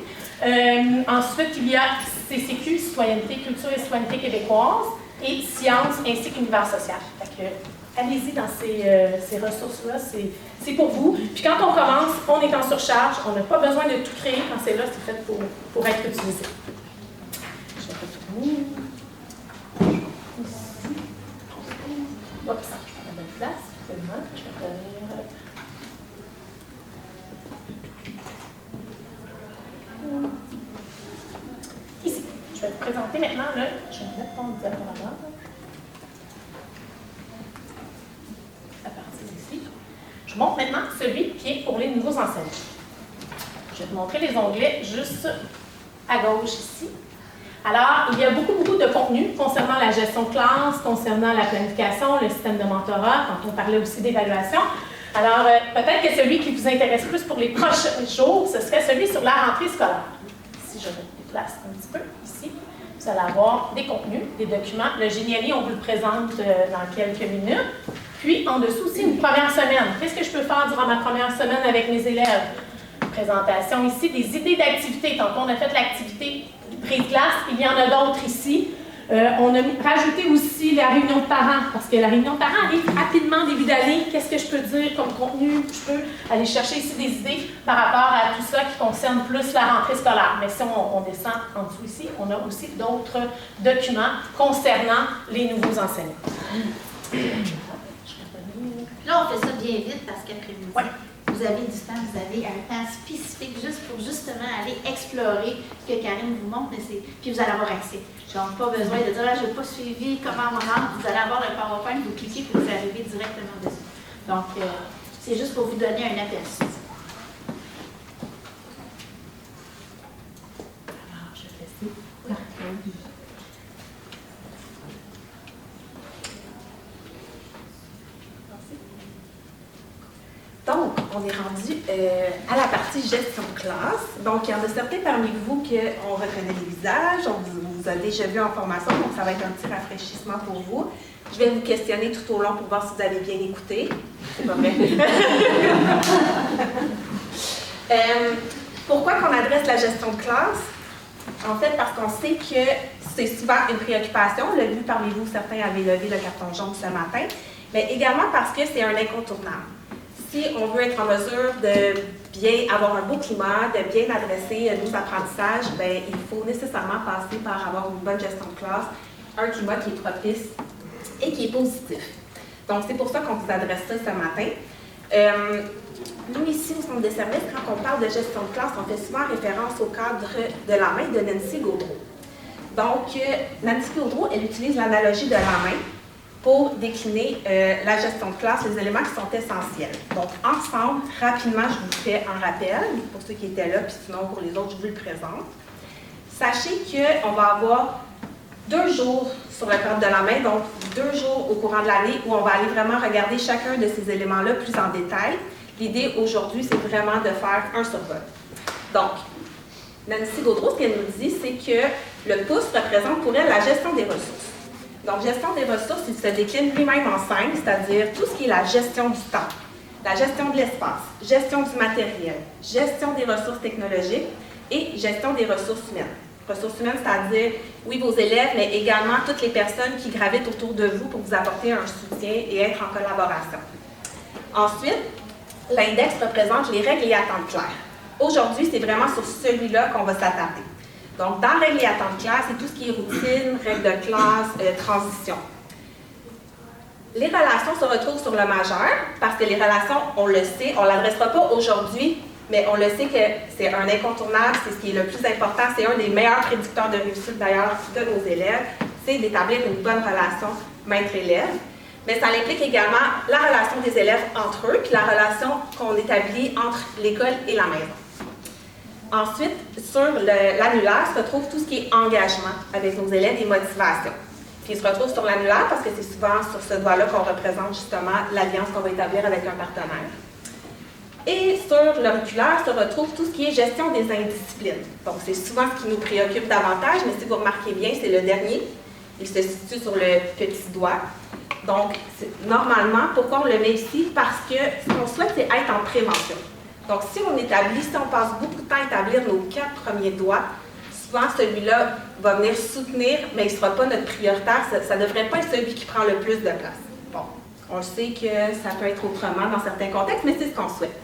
Ensuite, il y a CCQ, Citoyenneté, Culture et Citoyenneté québécoise, et sciences ainsi qu'univers social. Fait que, allez-y dans ces ressources-là, c'est pour vous. Puis quand on commence, on est en surcharge, on n'a pas besoin de tout créer quand c'est là, c'est fait pour être utilisé. Je vais retourner. Ici. Oups, je prends la bonne place. Seulement, je vais revenir. Ici. Je vais vous présenter maintenant, là, je vais mettre mon diaporama. À partir d'ici. Je vous montre maintenant celui qui est pour les nouveaux enseignants. Je vais vous montrer les onglets juste à gauche ici. Alors, il y a beaucoup de contenu concernant la gestion de classe, concernant la planification, le système de mentorat, quand on parlait aussi d'évaluation. Alors, peut-être que celui qui vous intéresse plus pour les prochains jours, ce serait celui sur la rentrée scolaire. Si je déplace un petit peu. Ici, vous allez avoir des contenus, des documents. Le Géniali, on vous le présente dans quelques minutes. Puis, en dessous aussi, une première semaine. Qu'est-ce que je peux faire durant ma première semaine avec mes élèves? Présentation ici, des idées d'activités. Tantôt, on a fait l'activité pré-classe. Il y en a d'autres ici. On a rajouté aussi la réunion de parents, parce que la réunion de parents arrive rapidement début d'année. Qu'est-ce que je peux dire comme contenu? Je peux aller chercher ici des idées par rapport à tout ça qui concerne plus la rentrée scolaire. Mais si on descend en dessous ici, on a aussi d'autres documents concernant les nouveaux enseignants. Là, on fait ça bien vite parce qu'après-midi, ouais. Vous avez du temps, vous avez un temps spécifique juste pour justement aller explorer ce que Karine vous montre, puis vous allez avoir accès. Donc, pas besoin de dire, je n'ai pas suivi comment on rentre, vous allez avoir le PowerPoint, vous cliquez pour vous arriver directement dessus. Donc, c'est juste pour vous donner un aperçu. Alors, je vais laisser. Donc, on est rendu à la partie gestion de classe. Donc, il y en a certains parmi vous qu'on reconnaît les visages, on vous a déjà vu en formation, donc ça va être un petit rafraîchissement pour vous. Je vais vous questionner tout au long pour voir si vous avez bien écouté. C'est pas vrai. Pourquoi qu'on adresse la gestion de classe? En fait, parce qu'on sait que c'est souvent une préoccupation. On l'a vu parmi vous, certains avaient levé le carton jaune ce matin, mais également parce que c'est un incontournable. Si on veut être en mesure de bien avoir un beau climat, de bien adresser nos apprentissages, bien, il faut nécessairement passer par avoir une bonne gestion de classe, un climat qui est propice et qui est positif. Donc, c'est pour ça qu'on vous adresse ça ce matin. Nous, ici, au Centre des services, quand on parle de gestion de classe, on fait souvent référence au cadre de la main de Nancy Gaudreau. Donc, Nancy Gaudreau, elle utilise l'analogie de la main pour décliner la gestion de classe, les éléments qui sont essentiels. Donc, ensemble, rapidement, je vous fais un rappel, pour ceux qui étaient là, puis sinon, pour les autres, je vous le présente. Sachez qu'on va avoir 2 jours sur le cadre de la main, donc 2 jours au courant de l'année où on va aller vraiment regarder chacun de ces éléments-là plus en détail. L'idée aujourd'hui, c'est vraiment de faire un survol. Donc, Nancy Gaudreau, ce qu'elle nous dit, c'est que le pouce représente pour elle la gestion des ressources. Donc, gestion des ressources, il se décline lui-même en 5, c'est-à-dire tout ce qui est la gestion du temps, la gestion de l'espace, gestion du matériel, gestion des ressources technologiques et gestion des ressources humaines. Ressources humaines, c'est-à-dire, oui, vos élèves, mais également toutes les personnes qui gravitent autour de vous pour vous apporter un soutien et être en collaboration. Ensuite, l'index représente les règles et attentes claires. Aujourd'hui, c'est vraiment sur celui-là qu'on va s'attarder. Donc, dans règles et attentes claires, c'est tout ce qui est routine, règles de classe, transition. Les relations se retrouvent sur le majeur, parce que les relations, on le sait, on ne l'adressera pas aujourd'hui, mais on le sait que c'est un incontournable, c'est ce qui est le plus important, c'est un des meilleurs prédicteurs de réussite d'ailleurs de nos élèves, c'est d'établir une bonne relation maître-élève. Mais ça implique également la relation des élèves entre eux, puis la relation qu'on établit entre l'école et la maison. Ensuite, sur l'annulaire se retrouve tout ce qui est engagement avec nos élèves et motivation. Puis il se retrouve sur l'annulaire parce que c'est souvent sur ce doigt-là qu'on représente justement l'alliance qu'on va établir avec un partenaire. Et sur l'auriculaire se retrouve tout ce qui est gestion des indisciplines. Donc c'est souvent ce qui nous préoccupe davantage, mais si vous remarquez bien, c'est le dernier. Il se situe sur le petit doigt. Donc normalement, pourquoi on le met ici? Parce que ce qu'on souhaite, c'est être en prévention. Donc, si on passe beaucoup de temps à établir nos 4 premiers doigts, souvent celui-là va venir soutenir, mais il ne sera pas notre prioritaire. Ça ne devrait pas être celui qui prend le plus de place. Bon, on sait que ça peut être autrement dans certains contextes, mais c'est ce qu'on souhaite.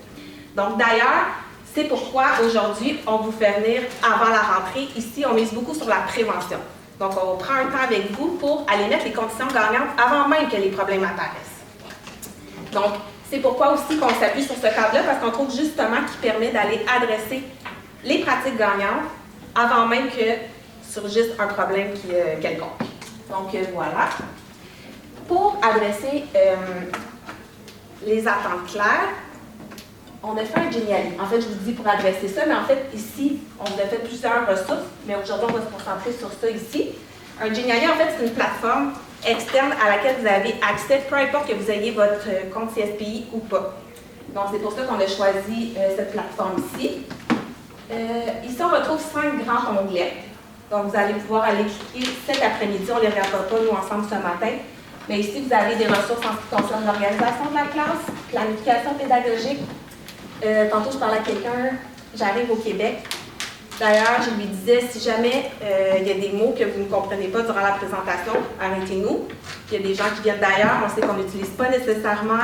Donc, d'ailleurs, c'est pourquoi aujourd'hui, on vous fait venir avant la rentrée. Ici, on mise beaucoup sur la prévention. Donc, on prend un temps avec vous pour aller mettre les conditions gagnantes avant même que les problèmes apparaissent. Donc, c'est pourquoi aussi qu'on s'appuie sur ce cadre-là, parce qu'on trouve justement qu'il permet d'aller adresser les pratiques gagnantes avant même que surgisse un problème quelconque. Donc voilà. Pour adresser les attentes claires, on a fait un Geniali. En fait, je vous dis pour adresser ça, mais en fait, ici, on a fait plusieurs ressources, mais aujourd'hui, on va se concentrer sur ça ici. Un Geniali, en fait, c'est une plateforme externe à laquelle vous avez accès, peu importe que vous ayez votre compte CSPI ou pas. Donc, c'est pour ça qu'on a choisi cette plateforme ici. Ici, on retrouve 5 grands onglets. Donc, vous allez pouvoir aller cliquer cet après-midi. On ne les regardera pas, nous, ensemble ce matin. Mais ici, vous avez des ressources en ce qui concerne l'organisation de la classe, planification pédagogique. Tantôt, je parlais à quelqu'un, j'arrive au Québec. D'ailleurs, je lui disais, si jamais il y a des mots que vous ne comprenez pas durant la présentation, arrêtez-nous. Il y a des gens qui viennent d'ailleurs, on sait qu'on n'utilise pas nécessairement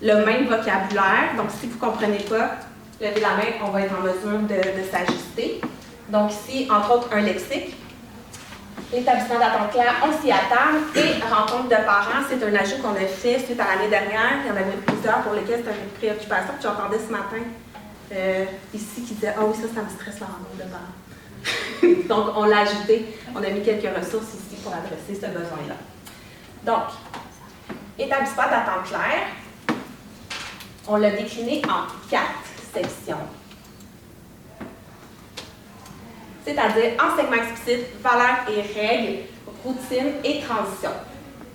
le même vocabulaire. Donc, si vous ne comprenez pas, levez la main, on va être en mesure de s'ajuster. Donc ici, entre autres, un lexique. L'établissement d'attente claire, on s'y attend. Et rencontre de parents, c'est un ajout qu'on a fait suite à l'année dernière. Il y en avait plusieurs pour lesquels c'était une préoccupation. Puis j'entendais ce matin ici qui disait « Ah oui, ça me stresse la rencontre de parents. » Donc, on l'a ajouté. On a mis quelques ressources ici pour adresser ce besoin-là. Donc, établissement d'attente claire, on l'a décliné en 4 sections. C'est-à-dire enseignement explicite, valeurs et règles, routine et transition.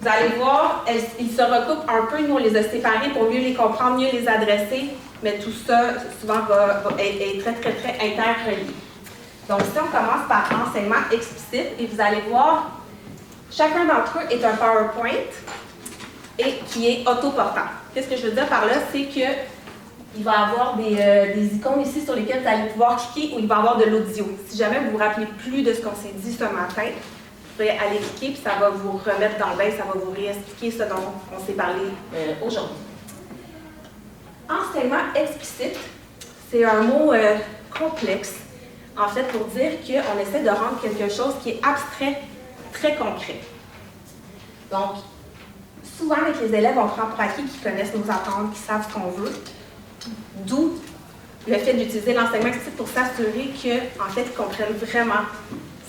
Vous allez voir, ils se recoupent un peu, nous on les a séparés pour mieux les comprendre, mieux les adresser, mais tout ça souvent est très, très, très interrelié. Donc ici, on commence par enseignement explicite et vous allez voir, chacun d'entre eux est un PowerPoint et qui est autoportant. Qu'est-ce que je veux dire par là? C'est que il va y avoir des icônes ici sur lesquelles vous allez pouvoir cliquer ou il va y avoir de l'audio. Si jamais vous ne vous rappelez plus de ce qu'on s'est dit ce matin, vous pouvez aller cliquer puis ça va vous remettre dans le bain, ça va vous réexpliquer ce dont on s'est parlé aujourd'hui. Enseignement explicite, c'est un mot complexe, en fait, pour dire qu'on essaie de rendre quelque chose qui est abstrait, très concret. Donc, souvent avec les élèves, on prend pour acquis qu'ils connaissent nos attentes, qu'ils savent ce qu'on veut. D'où le fait d'utiliser l'enseignement explicite pour s'assurer qu'en fait, ils comprennent vraiment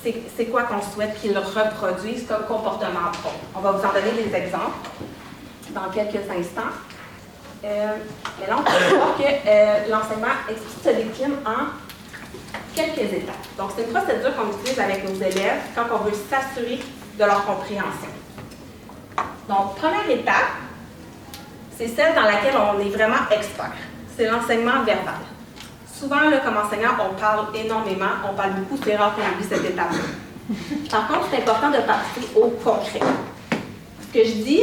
c'est quoi qu'on souhaite qu'ils reproduisent comme comportement propre. On va vous en donner des exemples dans quelques instants. Mais là, on peut voir que l'enseignement explicite se décline en quelques étapes. Donc, c'est une procédure qu'on utilise avec nos élèves quand on veut s'assurer de leur compréhension. Donc, première étape, c'est celle dans laquelle on est vraiment expert. C'est l'enseignement verbal. Souvent, là, comme enseignant, on parle énormément, on parle beaucoup, c'est rare qu'on oublie cette étape-là. Par contre, c'est important de passer au concret. Ce que je dis,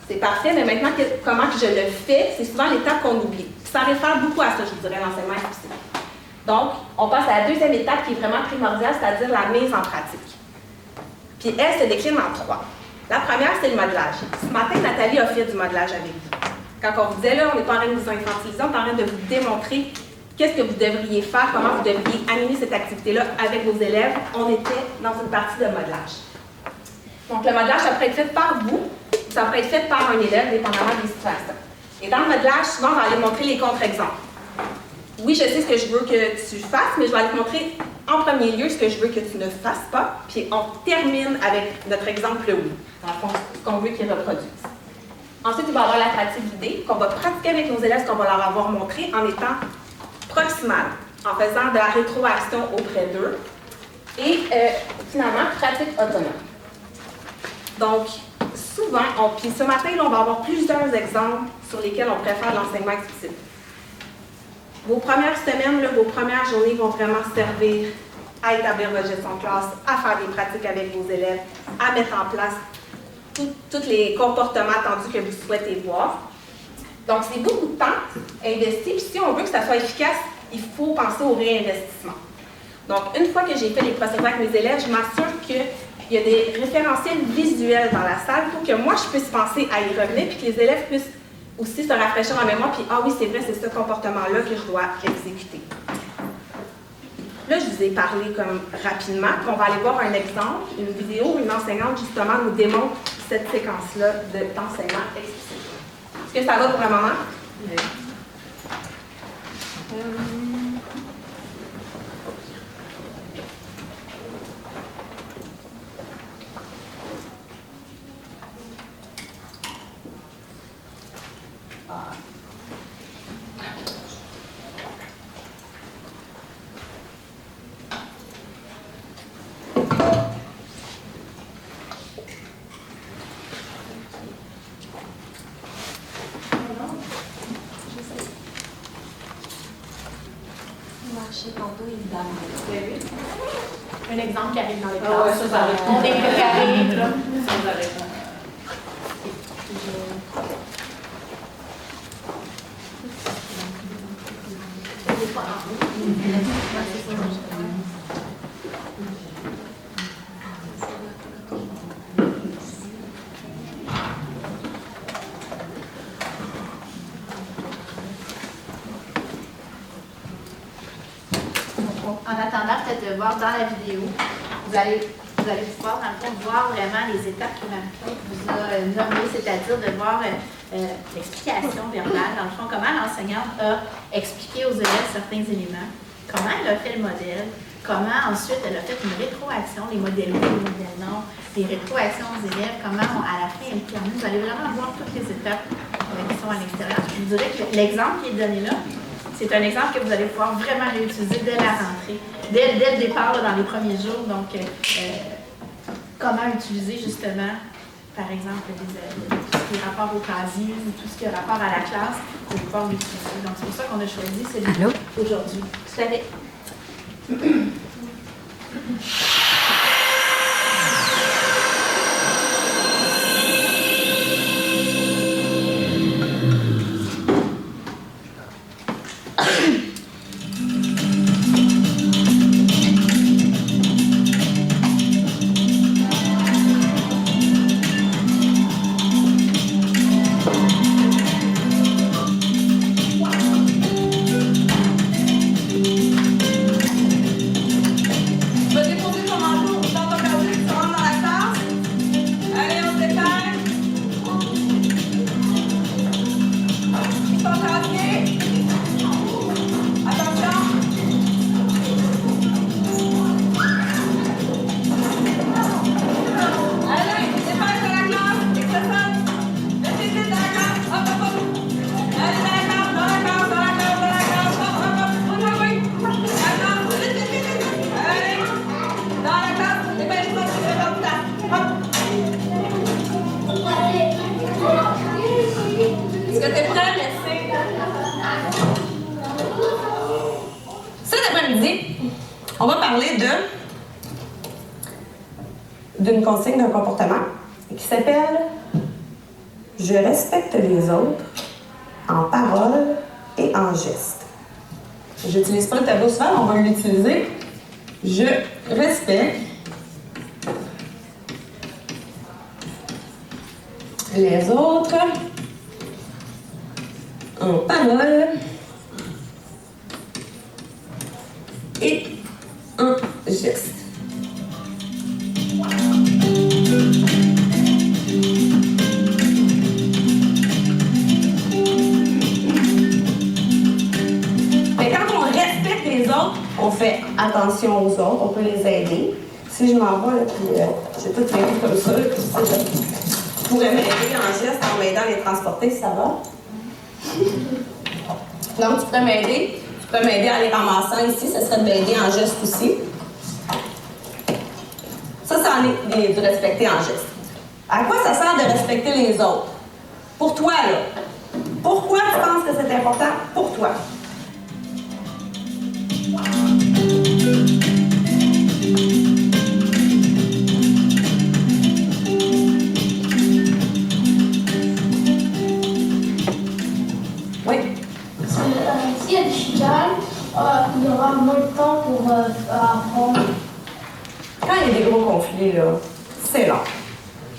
c'est parfait, mais maintenant, comment je le fais, c'est souvent l'étape qu'on oublie. Ça réfère beaucoup à ça, je vous dirais, l'enseignement explicite. Donc, on passe à la deuxième étape qui est vraiment primordiale, c'est-à-dire la mise en pratique. Puis elle se décline en 3. La première, c'est le modelage. Ce matin, Nathalie a fait du modelage avec vous. Quand on vous disait là, on n'est pas en train de vous infantiliser, on est en train de vous démontrer qu'est-ce que vous devriez faire, comment vous devriez animer cette activité-là avec vos élèves. On était dans une partie de modelage. Donc, le modelage, ça peut être fait par vous, ça peut être fait par un élève, dépendamment des situations. Et dans le modelage, souvent, on va aller montrer les contre-exemples. Oui, je sais ce que je veux que tu fasses, mais je vais aller te montrer en premier lieu ce que je veux que tu ne fasses pas, puis on termine avec notre exemple oui, dans le fond, ce qu'on veut qu'ils reproduisent. Ensuite, il va y avoir la pratique guidée, qu'on va pratiquer avec nos élèves, ce qu'on va leur avoir montré en étant proximal, en faisant de la rétroaction auprès d'eux. Et finalement, pratique autonome. Donc, souvent, puis ce matin, là, on va avoir plusieurs exemples sur lesquels on pourrait faire de l'enseignement explicite. Vos premières semaines, là, vos premières journées vont vraiment servir à établir votre gestion de classe, à faire des pratiques avec vos élèves, à mettre en place tous les comportements attendus que vous souhaitez voir. Donc, c'est beaucoup de temps investi. Puis si on veut que ça soit efficace, il faut penser au réinvestissement. Donc, une fois que j'ai fait les procédures avec mes élèves, je m'assure qu'il y a des référentiels visuels dans la salle pour que moi, je puisse penser à y revenir, puis que les élèves puissent aussi se rafraîchir en mémoire, puis « Ah oui, c'est vrai, c'est ce comportement-là que je dois exécuter. » Là, je vous ai parlé comme rapidement, puis on va aller voir un exemple, une vidéo où une enseignante, justement, nous démontre cette séquence-là d'enseignement explicite. Est-ce que ça va pour un moment? Oui. Un exemple qui arrive dans les classes. On est préparé, là. En attendant peut-être de voir dans la vidéo, vous allez pouvoir dans le fond voir vraiment les étapes que Marie-Claude vous a nommées, c'est-à-dire de voir l'explication verbale, dans le fond, comment l'enseignante a expliqué aux élèves certains éléments, comment elle a fait le modèle, comment ensuite elle a fait une rétroaction, les modèles oui, les modèles non, les rétroactions aux élèves, comment à la fin elle termine. Vous allez vraiment voir toutes les étapes qui sont à l'extérieur. Je vous dirais que l'exemple qui est donné là, c'est un exemple que vous allez pouvoir vraiment réutiliser dès la rentrée, dès le départ, là, dans les premiers jours. Donc, comment utiliser justement, par exemple, tout ce qui est rapport au casier ou tout ce qui est rapport à la classe pour pouvoir l'utiliser. Donc, c'est pour ça qu'on a choisi celui aujourd'hui. Tout à fait. On va parler d'une consigne d'un comportement qui s'appelle « Je respecte les autres en parole et en geste ». Je n'utilise pas le tableau souvent, on va l'utiliser. Je respecte les autres en parole et en geste. Mais quand on respecte les autres, on fait attention aux autres, on peut les aider. Si je m'en vais, puis j'ai tout fait comme ça, je pourrais m'aider en geste en m'aidant à les transporter, ça va? Donc, tu pourrais m'aider. pourrais m'aider en les ramassant ici, ça serait de m'aider en geste aussi. Ça, c'en est de respecter en geste. À quoi ça sert de respecter les autres? Pour toi, là. Pourquoi tu penses que c'est important pour toi? Oui? S'il y a des chicanes, il y aura moins de temps pour apprendre. Quand il y a des gros conflits, là, c'est long.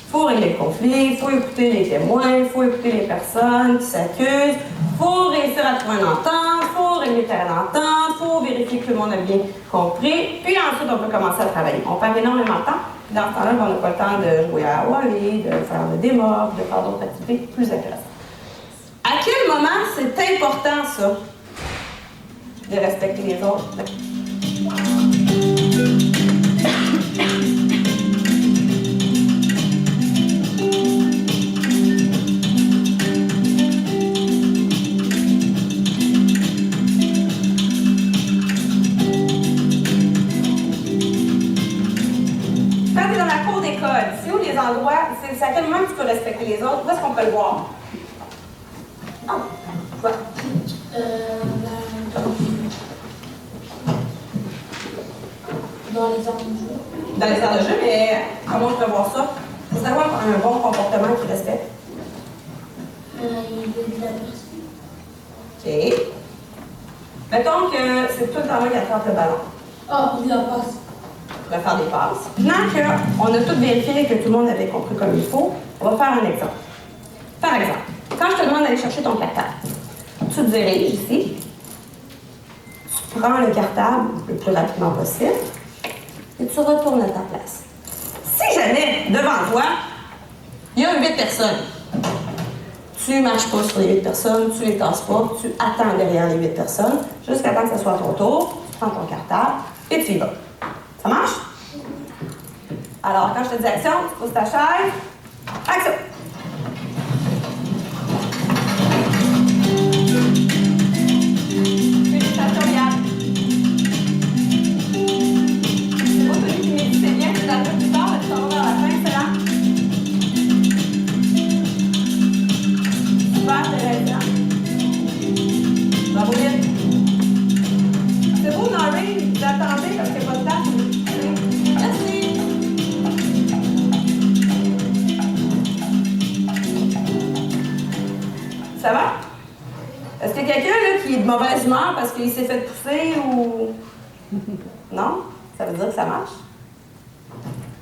Il faut régler le conflit, il faut écouter les témoins, il faut écouter les personnes qui s'accusent, il faut réussir à trouver une entente, il faut régler le terrain d'entente, il faut vérifier que tout le monde a bien compris, puis ensuite on peut commencer à travailler. On perd énormément de temps, puis dans ce temps-là, on n'a pas le temps de jouer à Wally, de faire le démorphe, de faire d'autres activités plus intéressantes. À quel moment c'est important, ça, de respecter les autres? C'est où les endroits, c'est à quel moment tu peux respecter les autres? Où est-ce qu'on peut le voir? Ah, quoi? Dans les aires de jeu. Dans les aires de jeu, mais comment on peut voir ça? Il faut savoir un bon comportement qui respecte. Il veut de la personne. OK. Mettons que c'est tout le temps moi qui attrape le ballon. Ah, il la passe. On va faire des passes. Maintenant qu'on a tout vérifié que tout le monde avait compris comme il faut, on va faire un exemple. Par exemple, quand je te demande d'aller chercher ton cartable, tu te diriges ici, tu prends le cartable le plus rapidement possible et tu retournes à ta place. Si jamais, devant toi, il y a 8 personnes, tu ne marches pas sur les 8 personnes, tu ne les tasses pas, tu attends derrière les 8 personnes jusqu'à temps que ce soit ton tour, tu prends ton cartable et tu y vas. Ça marche? Alors, quand je te dis action, tu poses ta chaise. Action! Félicitations, Yann. C'est pas celui qui méditait bien, c'est un peu plus tard, mais tu t'en vas vers la fin, excellent. Super, Thérèse. Bravo, Yann. C'est beau, Noreen, vous attendez parce qu'il n'y a pas de temps. Merci. Ça va? Est-ce qu'il y a quelqu'un là, qui est de mauvaise humeur parce qu'il s'est fait pousser ou... Non? Ça veut dire que ça marche?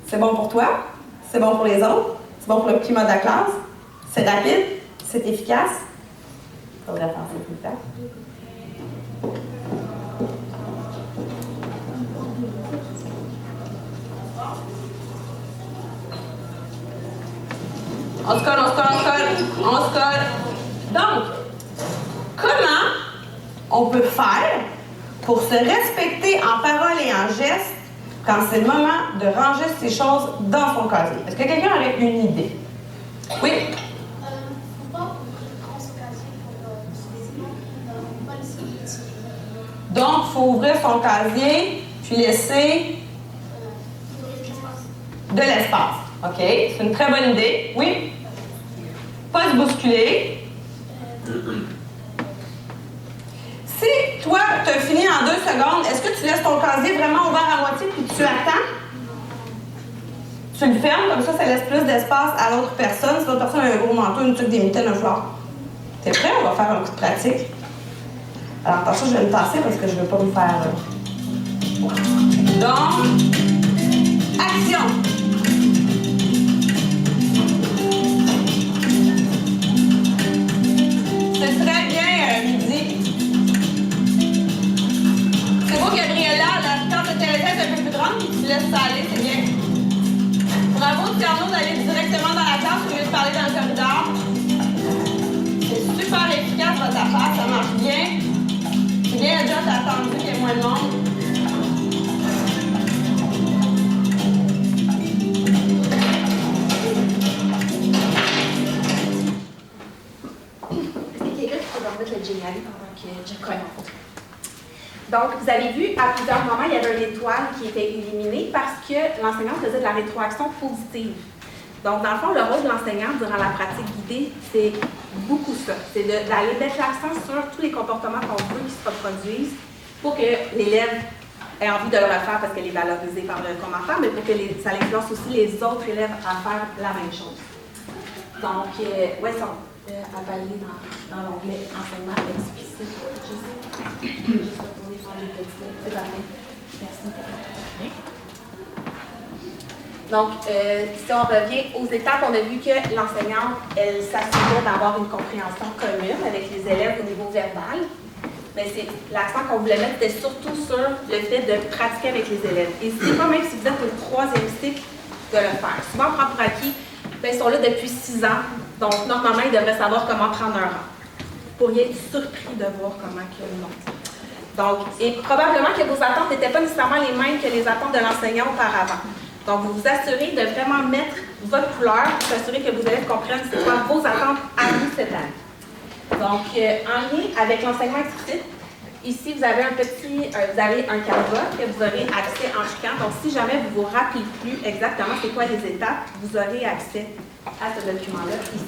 C'est bon pour toi? C'est bon pour les autres? C'est bon pour le climat de la classe? C'est rapide? C'est efficace? Il faudrait penser tout le temps. On se colle. Donc, comment on peut faire pour se respecter en parole et en geste quand c'est le moment de ranger ces choses dans son casier? Est-ce que quelqu'un aurait une idée? Oui? Faut pas prendre son casier pour pas laisser de petits. Donc, il faut ouvrir son casier, puis laisser de l'espace. OK? C'est une très bonne idée. Oui? Pas se bousculer. Si toi, tu as fini en 2 secondes, est-ce que tu laisses ton casier vraiment ouvert à moitié puis tu attends? Tu le fermes, comme ça laisse plus d'espace à l'autre personne. Si l'autre personne a un gros manteau, une tuque, des mitaines, un foulard. T'es prêt? On va faire un coup de pratique. Alors, attention, je vais me tasser parce que je ne veux pas me faire... Donc, action! C'est très bien, Midi. C'est beau, Gabriella, là, quand tu es un peu plus grande, tu laisses ça aller, c'est bien. Bravo, Tierno, d'aller directement dans la classe au lieu de parler dans le corridor. C'est super efficace, votre affaire, ça marche bien. C'est bien, déjà, t'as attendu qu'il y ait moins de monde. Est-ce qu'il y a quelqu'un qui peut remettre le jingle pendant que je crois? Donc, vous avez vu, à plusieurs moments, il y avait une étoile qui était éliminée parce que l'enseignant faisait de la rétroaction positive. Donc, dans le fond, le rôle de l'enseignant durant la pratique guidée, c'est beaucoup ça. C'est d'aller mettre l'accent sur tous les comportements qu'on veut qui se reproduisent pour que l'élève ait envie de le refaire parce qu'elle est valorisée par le commentaire, mais pour que ça influence aussi les autres élèves à faire la même chose. Donc, ouais, ça, à valider dans l'onglet enseignement explicite. Juste retourner faire les petits. C'est parfait. Merci. Donc, si on revient aux étapes, on a vu que l'enseignante, elle s'assurait d'avoir une compréhension commune avec les élèves au niveau verbal. Mais l'accent qu'on voulait mettre, c'était surtout sur le fait de pratiquer avec les élèves. N'hésitez pas, même si vous êtes au 3e cycle, de le faire. Souvent, on prend pour acquis, ils sont là depuis 6 ans, donc normalement, ils devraient savoir comment prendre un rang. Vous pourriez être surpris de voir comment que non. Donc, et probablement que vos attentes n'étaient pas nécessairement les mêmes que les attentes de l'enseignant auparavant. Donc, vous vous assurez de vraiment mettre votre couleur pour s'assurer que vos élèves comprennent c'est quoi vos attentes à vous cette année. Donc, en lien avec l'enseignement explicite, ici, vous avez un canevas que vous aurez accès en cliquant. Donc, si jamais vous ne vous rappelez plus exactement c'est quoi les étapes, vous aurez accès à ce document-là ici.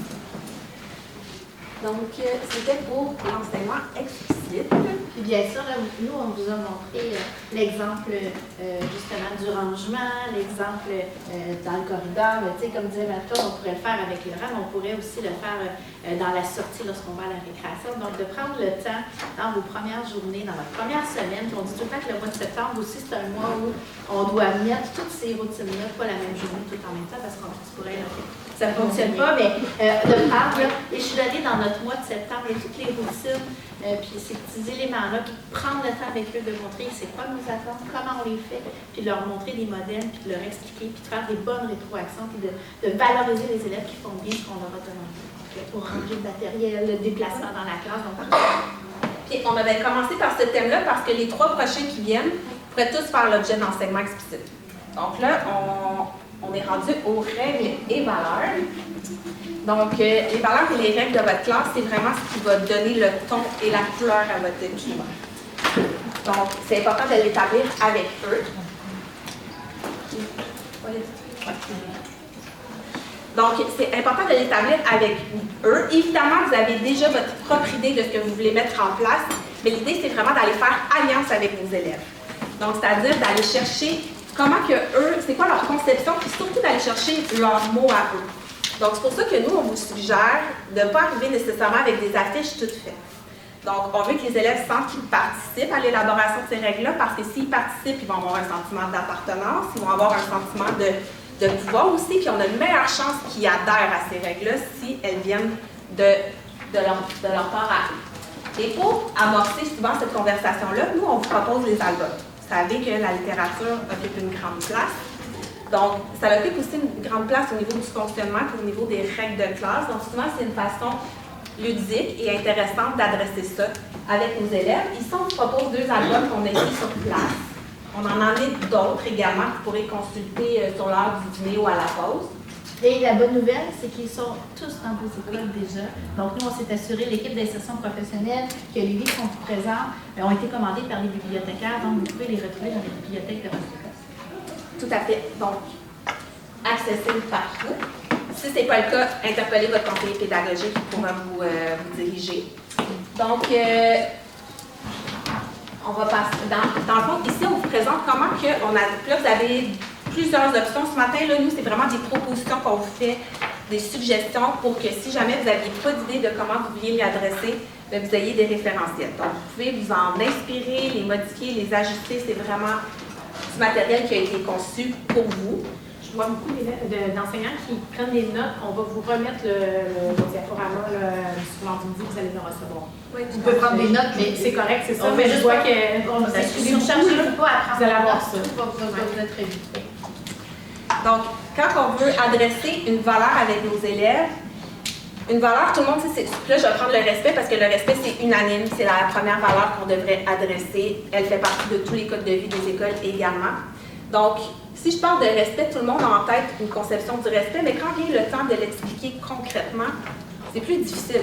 Donc, c'était pour l'enseignement explicite. Puis bien sûr, là, nous, on vous a montré l'exemple justement du rangement, l'exemple dans le corridor. Tu sais, comme disait Mathilde, on pourrait le faire avec le RAM, on pourrait aussi le faire dans la sortie lorsqu'on va à la récréation. Donc, de prendre le temps dans vos premières journées, dans votre première semaine, puis on dit tout le temps que le mois de septembre aussi, c'est un mois où on doit mettre toutes ces routines-là, pas la même journée tout en même temps, parce qu'on pourrait... Ça ne fonctionne pas, mais de prendre les chevaliers dans notre mois de septembre et toutes les routines, puis ces petits éléments-là, puis prendre le temps avec eux de montrer c'est quoi nos attentes, comment on les fait, puis de leur montrer des modèles, puis de leur expliquer, puis de faire des bonnes rétroactions, puis de valoriser les élèves qui font bien ce qu'on leur a demandé. Pour ranger le matériel, le déplacement dans la classe. Donc, puis on avait commencé par ce thème-là parce que les 3 prochains qui viennent pourraient tous faire l'objet d'enseignement explicite. Donc là, on est rendu aux règles et valeurs. Donc, les valeurs et les règles de votre classe, c'est vraiment ce qui va donner le ton et la couleur à votre document. Donc, c'est important de l'établir avec eux. Donc, c'est important de l'établir avec eux. Évidemment, vous avez déjà votre propre idée de ce que vous voulez mettre en place, mais l'idée, c'est vraiment d'aller faire alliance avec vos élèves. Donc, c'est-à-dire d'aller chercher comment que eux, c'est quoi leur conception, puis surtout d'aller chercher leurs mots à eux. Donc, c'est pour ça que nous, on vous suggère de ne pas arriver nécessairement avec des affiches toutes faites. Donc, on veut que les élèves sentent qu'ils participent à l'élaboration de ces règles-là, parce que s'ils participent, ils vont avoir un sentiment d'appartenance, ils vont avoir un sentiment de pouvoir aussi, puis on a une meilleure chance qu'ils adhèrent à ces règles-là si elles viennent de leur part à eux. Et pour amorcer souvent cette conversation-là, nous, on vous propose les albums. Vous savez que la littérature occupe une grande place. Donc, ça occupe aussi une grande place au niveau du fonctionnement et au niveau des règles de classe. Donc, souvent, c'est une façon ludique et intéressante d'adresser ça avec nos élèves. Ici, on vous propose 2 albums qu'on a ici sur place. On en a d'autres également que vous pourrez consulter sur l'heure du dîner ou à la pause. Et la bonne nouvelle, c'est qu'ils sont tous dans vos écoles déjà. Donc, nous, on s'est assuré, l'équipe d'insertion professionnelle, que les livres sont présents, ont été commandés par les bibliothécaires, donc vous pouvez les retrouver dans les bibliothèques de votre école. Tout à fait. Donc, accessible partout. Si ce n'est pas le cas, interpellez votre conseiller pédagogique qui pourra vous diriger. Donc, on va passer. Dans le fond, ici, on vous présente comment que là, vous avez plusieurs options. Ce matin, là, nous, c'est vraiment des propositions qu'on vous fait, des suggestions pour que si jamais vous n'aviez pas d'idée de comment vous vouliez les adresser, bien, vous ayez des référentiels. Donc, vous pouvez vous en inspirer, les modifier, les ajuster. C'est vraiment du matériel qui a été conçu pour vous. Je vois beaucoup d'enseignants qui prennent des notes. On va vous remettre le diaporama sur l'ordinateur, vous allez le recevoir. Oui, vous pouvez prendre des notes, mais c'est correct, c'est ça. Mais je vois que surchargez-vous pas à prendre vous allez avoir ça. Vous êtes très vite. Donc, quand on veut adresser une valeur avec nos élèves, une valeur, tout le monde sait, là je vais prendre le respect parce que le respect c'est unanime, c'est la première valeur qu'on devrait adresser. Elle fait partie de tous les codes de vie des écoles également. Donc, si je parle de respect, tout le monde a en tête une conception du respect, mais quand vient le temps de l'expliquer concrètement, c'est plus difficile.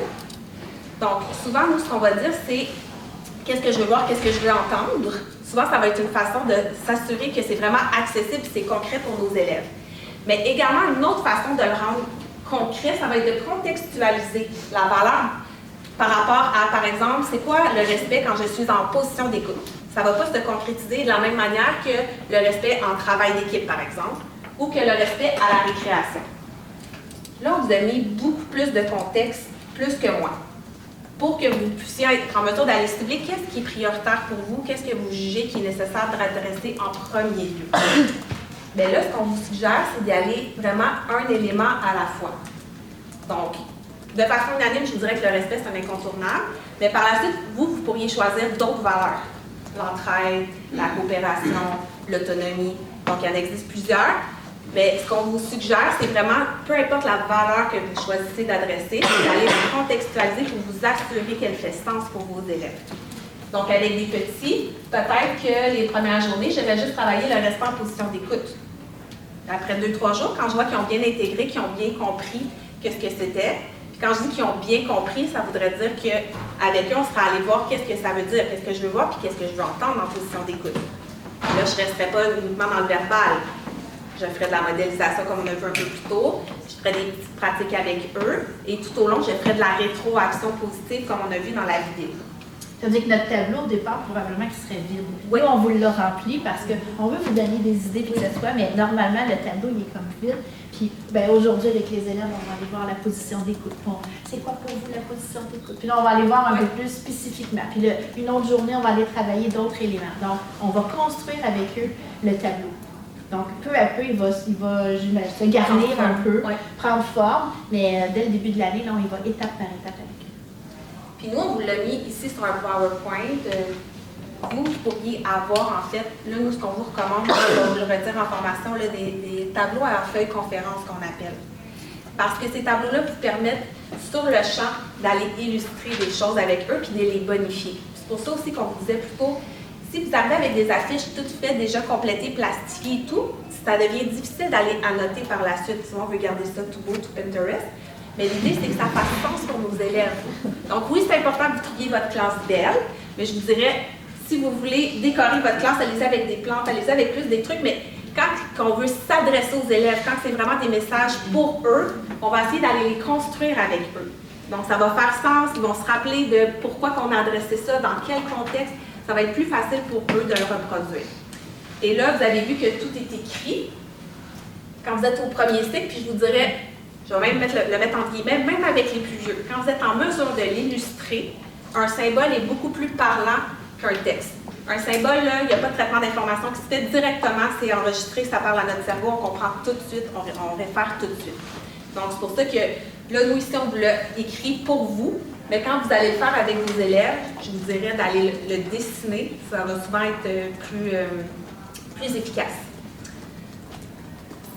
Donc, souvent, nous, ce qu'on va dire, c'est qu'est-ce que je veux voir, qu'est-ce que je veux entendre. Souvent, ça va être une façon de s'assurer que c'est vraiment accessible et c'est concret pour nos élèves. Mais également, une autre façon de le rendre concret, ça va être de contextualiser la valeur par rapport à, par exemple, c'est quoi le respect quand je suis en position d'écoute. Ça ne va pas se concrétiser de la même manière que le respect en travail d'équipe, par exemple, ou que le respect à la récréation. Là, on vous a mis beaucoup plus de contexte, plus que moi, pour que vous puissiez être en mesure d'aller cibler qu'est-ce qui est prioritaire pour vous, qu'est-ce que vous jugez qui est nécessaire de redresser en premier lieu. Bien là, ce qu'on vous suggère, c'est d'y aller vraiment un élément à la fois. Donc, de façon unanime, je vous dirais que le respect, c'est un incontournable, mais par la suite, vous pourriez choisir d'autres valeurs. L'entraide, la coopération, l'autonomie. Donc, il y en existe plusieurs. Mais ce qu'on vous suggère, c'est vraiment, peu importe la valeur que vous choisissez d'adresser, c'est d'aller la contextualiser pour vous assurer qu'elle fait sens pour vos élèves. Donc, avec des petits, peut-être que les premières journées, je vais juste travailler le respect en position d'écoute. Après 2-3 jours, quand je vois qu'ils ont bien intégré, qu'ils ont bien compris qu'est-ce que c'était, puis quand je dis qu'ils ont bien compris, ça voudrait dire qu'avec eux, on sera allé voir qu'est-ce que ça veut dire, qu'est-ce que je veux voir, puis qu'est-ce que je veux entendre en position d'écoute. Là, je ne resterai pas uniquement dans le verbal. Je ferai de la modélisation comme on a vu un peu plus tôt. Je ferai des petites pratiques avec eux. Et tout au long, je ferai de la rétroaction positive comme on a vu dans la vidéo. Ça veut dire que notre tableau, au départ, probablement qu'il serait vide. Oui, on vous l'a rempli parce qu'on veut vous donner des idées puis que ce soit, mais normalement, le tableau, il est comme vide. Puis ben, aujourd'hui, avec les élèves, on va aller voir la position d'écoute. Bon, c'est quoi pour vous la position d'écoute? Puis là, on va aller voir un peu plus spécifiquement. Puis là, une autre journée, on va aller travailler d'autres éléments. Donc, on va construire avec eux le tableau. Donc, peu à peu, il va se garnir un peu, prendre forme, mais dès le début de l'année, là, on y va étape par étape avec eux. Puis nous, on vous l'a mis ici sur un PowerPoint. Vous pourriez avoir, en fait, là, nous, ce qu'on vous recommande, on va vous le redire en formation, là, des tableaux à la feuille conférence qu'on appelle. Parce que ces tableaux-là vous permettent, sur le champ, d'aller illustrer des choses avec eux puis de les bonifier. C'est pour ça aussi qu'on vous disait plus tôt, si vous arrivez avec des affiches toutes faites, déjà complétées, plastifiées et tout, ça devient difficile d'aller annoter par la suite. Sinon, on veut garder ça tout beau, tout Pinterest. Mais l'idée, c'est que ça fasse sens pour nos élèves. Donc oui, c'est important que vous trouviez votre classe belle, mais je vous dirais, si vous voulez décorer votre classe, allez-y avec des plantes, allez-y avec plus des trucs, mais quand on veut s'adresser aux élèves, quand c'est vraiment des messages pour eux, on va essayer d'aller les construire avec eux. Donc ça va faire sens, ils vont se rappeler de pourquoi qu'on a adressé ça, dans quel contexte, ça va être plus facile pour eux de le reproduire. Et là, vous avez vu que tout est écrit. Quand vous êtes au premier cycle, puis je vous dirais, je vais même le mettre entre guillemets, même avec les plus vieux. Quand vous êtes en mesure de l'illustrer, un symbole est beaucoup plus parlant qu'un texte. Un symbole, là, il n'y a pas de traitement d'information qui se fait directement, c'est enregistré, ça parle à notre cerveau, on comprend tout de suite, on réfère tout de suite. Donc, c'est pour ça que là, nous, ici, on vous l'a écrit pour vous, mais quand vous allez le faire avec vos élèves, je vous dirais d'aller le dessiner, ça va souvent être plus efficace.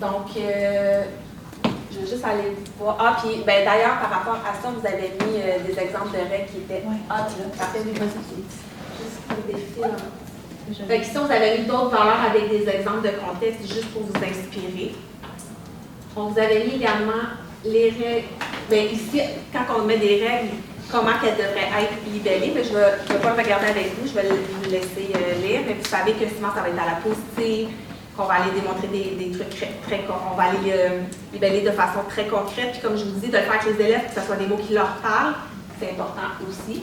Donc, je vais juste aller voir. Ah, puis ben, d'ailleurs, par rapport à ça, vous avez mis des exemples de règles qui étaient hot, là. Parfait, juste pour des fils. Fait qu'ici, vous avez mis d'autres valeurs avec des exemples de contexte, juste pour vous inspirer. On vous avait mis également les règles. Bien, ici, quand on met des règles, comment elles devraient être libellées, mais je ne vais pas le regarder avec vous, je vais vous laisser lire, mais vous savez que souvent, ça va être à la positive, qu'on va aller démontrer des trucs très on va aller libeller de façon très concrète, puis comme je vous dis, de le faire avec les élèves, que ce soit des mots qui leur parlent, c'est important aussi.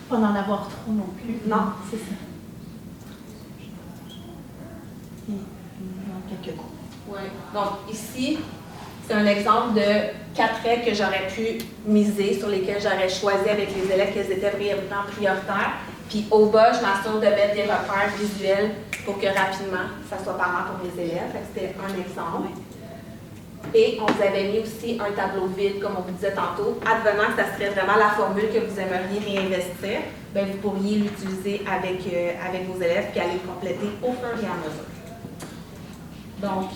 Pas d'en avoir trop non plus. Non, c'est ça. Quelques mots. Oui. Donc, ici, c'est un exemple de 4 règles que j'aurais pu miser, sur lesquelles j'aurais choisi avec les élèves qu'elles étaient vraiment prioritaires. Puis au bas, je m'assure de mettre des repères visuels pour que rapidement, ça soit parlant pour mes élèves. C'était un exemple. Et on vous avait mis aussi un tableau vide, comme on vous disait tantôt. Advenant que ça serait vraiment la formule que vous aimeriez réinvestir, bien, vous pourriez l'utiliser avec vos élèves puis aller le compléter au fur et à mesure. Donc,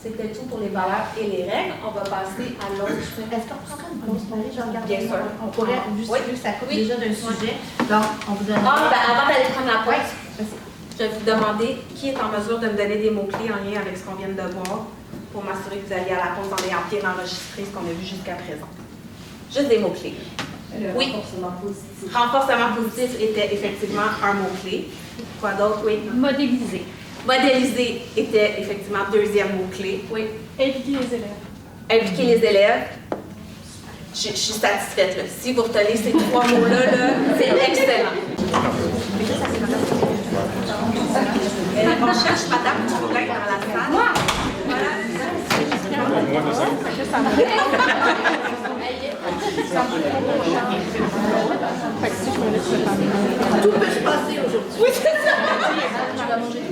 c'était tout pour les valeurs et les règles. On va passer à l'autre. Est-ce qu'on prend une pause pour aller? Je regarde. Bien sûr. On pourrait, juste vu ça coupe déjà d'un sujet. Donc, on vous donne... avant d'aller prendre la pause, je vais vous demander qui est en mesure de me donner des mots-clés en lien avec ce qu'on vient de voir pour m'assurer que vous alliez à la pause en ayant bien enregistré ce qu'on a vu jusqu'à présent. Juste des mots-clés. Oui. Renforcement positif. Renforcement positif était effectivement un mot-clé. Quoi d'autre? Oui. Modéliser. Modéliser était effectivement deuxième mot-clé. Oui. Impliquer les élèves. Impliquer les élèves. Je suis satisfaite. Là. Si vous retenez ces trois mots-là, là, c'est excellent. On cherche Madame Tourlain dans la salle. Voilà. Tout peut se passer aujourd'hui. Oui, c'est ça. Tu vas manger du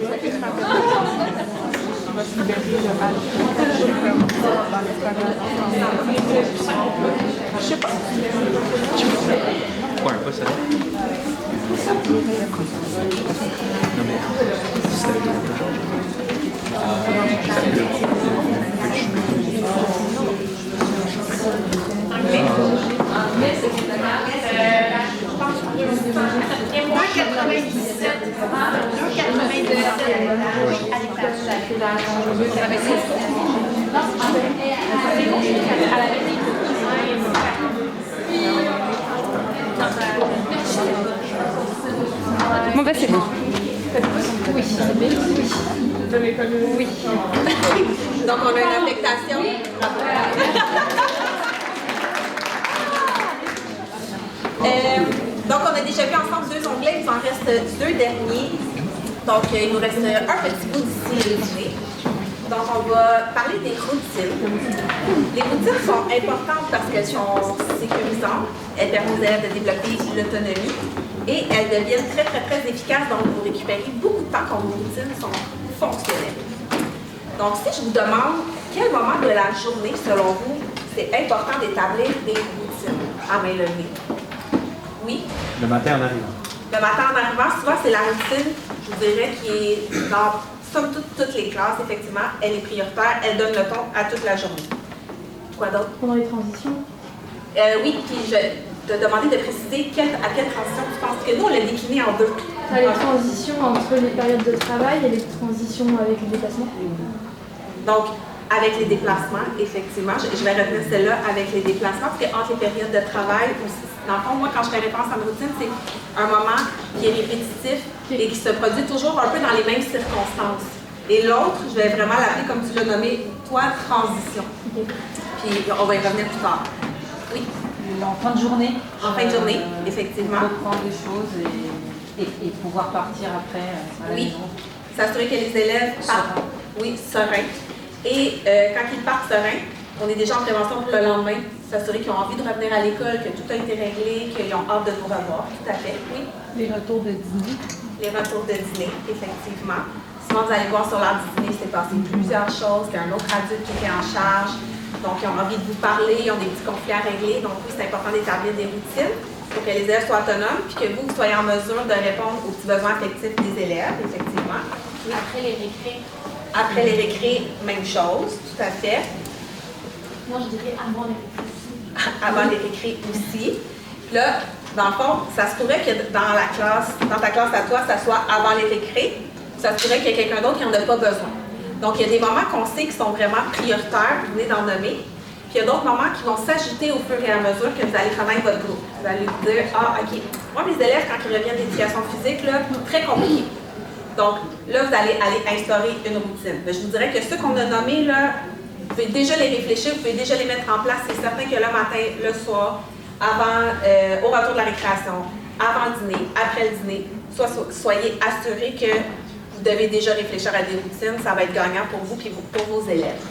Je sais pas. Quoi, un peu ça? Non mais, c'est avec Bon, bah, c'est bon. Oui. Oui. Donc, on a une affectation. Donc, on a déjà vu ensemble 2 onglets, il nous en reste 2 derniers. Donc, il nous reste un petit bout d'ici le dîner. Donc, on va parler des routines. Les routines sont importantes parce qu'elles sont sécurisantes, elles permettent aux élèves de développer l'autonomie et elles deviennent très, très, très efficaces. Donc, vous récupérez beaucoup de temps quand vos routines sont fonctionnelles. Donc, si je vous demande quel moment de la journée, selon vous, c'est important d'établir des routines à main levée? Oui? Le matin en arrivant. Le matin en arrivant, souvent, c'est la routine, je vous dirais, qui est dans somme toute toutes les classes, effectivement. Elle est prioritaire, elle donne le ton à toute la journée. Quoi d'autre? Pendant les transitions? Oui, puis je te demandais de préciser à quelle transition tu penses, que nous, on l'a décliné en 2. Les transitions entre les périodes de travail et les transitions avec les déplacements. Donc, avec les déplacements, effectivement, je vais retenir celle-là avec les déplacements, parce qu'entre les périodes de travail, dans le fond, moi, quand je fais référence à une routine, c'est un moment qui est répétitif et qui se produit toujours un peu dans les mêmes circonstances. Et l'autre, je vais vraiment l'appeler, comme tu l'as nommé, toi, transition. Puis, on va y revenir plus tard. Oui? En fin de journée. En fin de journée, effectivement. Reprendre des choses et pouvoir partir après à la maison. S'assurer que les élèves partent, sereins. Et quand ils partent sereins, on est déjà en prévention pour le lendemain. S'assurer qu'ils ont envie de revenir à l'école, que tout a été réglé, qu'ils ont hâte de vous revoir. Tout à fait, oui. Les retours de dîner. Les retours de dîner, effectivement. Sinon, vous allez voir sur l'heure du dîner, il s'est passé plusieurs choses. Il y a un autre adulte qui était en charge. Donc, ils ont envie de vous parler, ils ont des petits conflits à régler. Donc, oui, c'est important d'établir des routines pour que les élèves soient autonomes puis que vous soyez en mesure de répondre aux petits besoins affectifs des élèves, effectivement. Oui. Après les récrés. Après les récrés, même chose, tout à fait. Moi, je dirais avant les récrés. Avant les récrés aussi. Là, dans le fond, ça se pourrait que dans ta classe à toi, ça soit avant les récrés. Ça se pourrait qu'il y ait quelqu'un d'autre qui n'en a pas besoin. Donc, il y a des moments qu'on sait qui sont vraiment prioritaires, vous venez d'en nommer. Puis, il y a d'autres moments qui vont s'ajouter au fur et à mesure que vous allez connaître votre groupe. Vous allez vous dire, OK, moi, mes élèves, quand ils reviennent d'éducation physique, là, très compliqué. Donc, là, vous allez instaurer une routine. Mais je vous dirais que ceux qu'on a nommés, là, vous pouvez déjà les réfléchir, vous pouvez déjà les mettre en place. C'est certain que le matin, le soir, avant, au retour de la récréation, avant le dîner, après le dîner, soyez assurés que vous devez déjà réfléchir à des routines. Ça va être gagnant pour vous et pour vos élèves.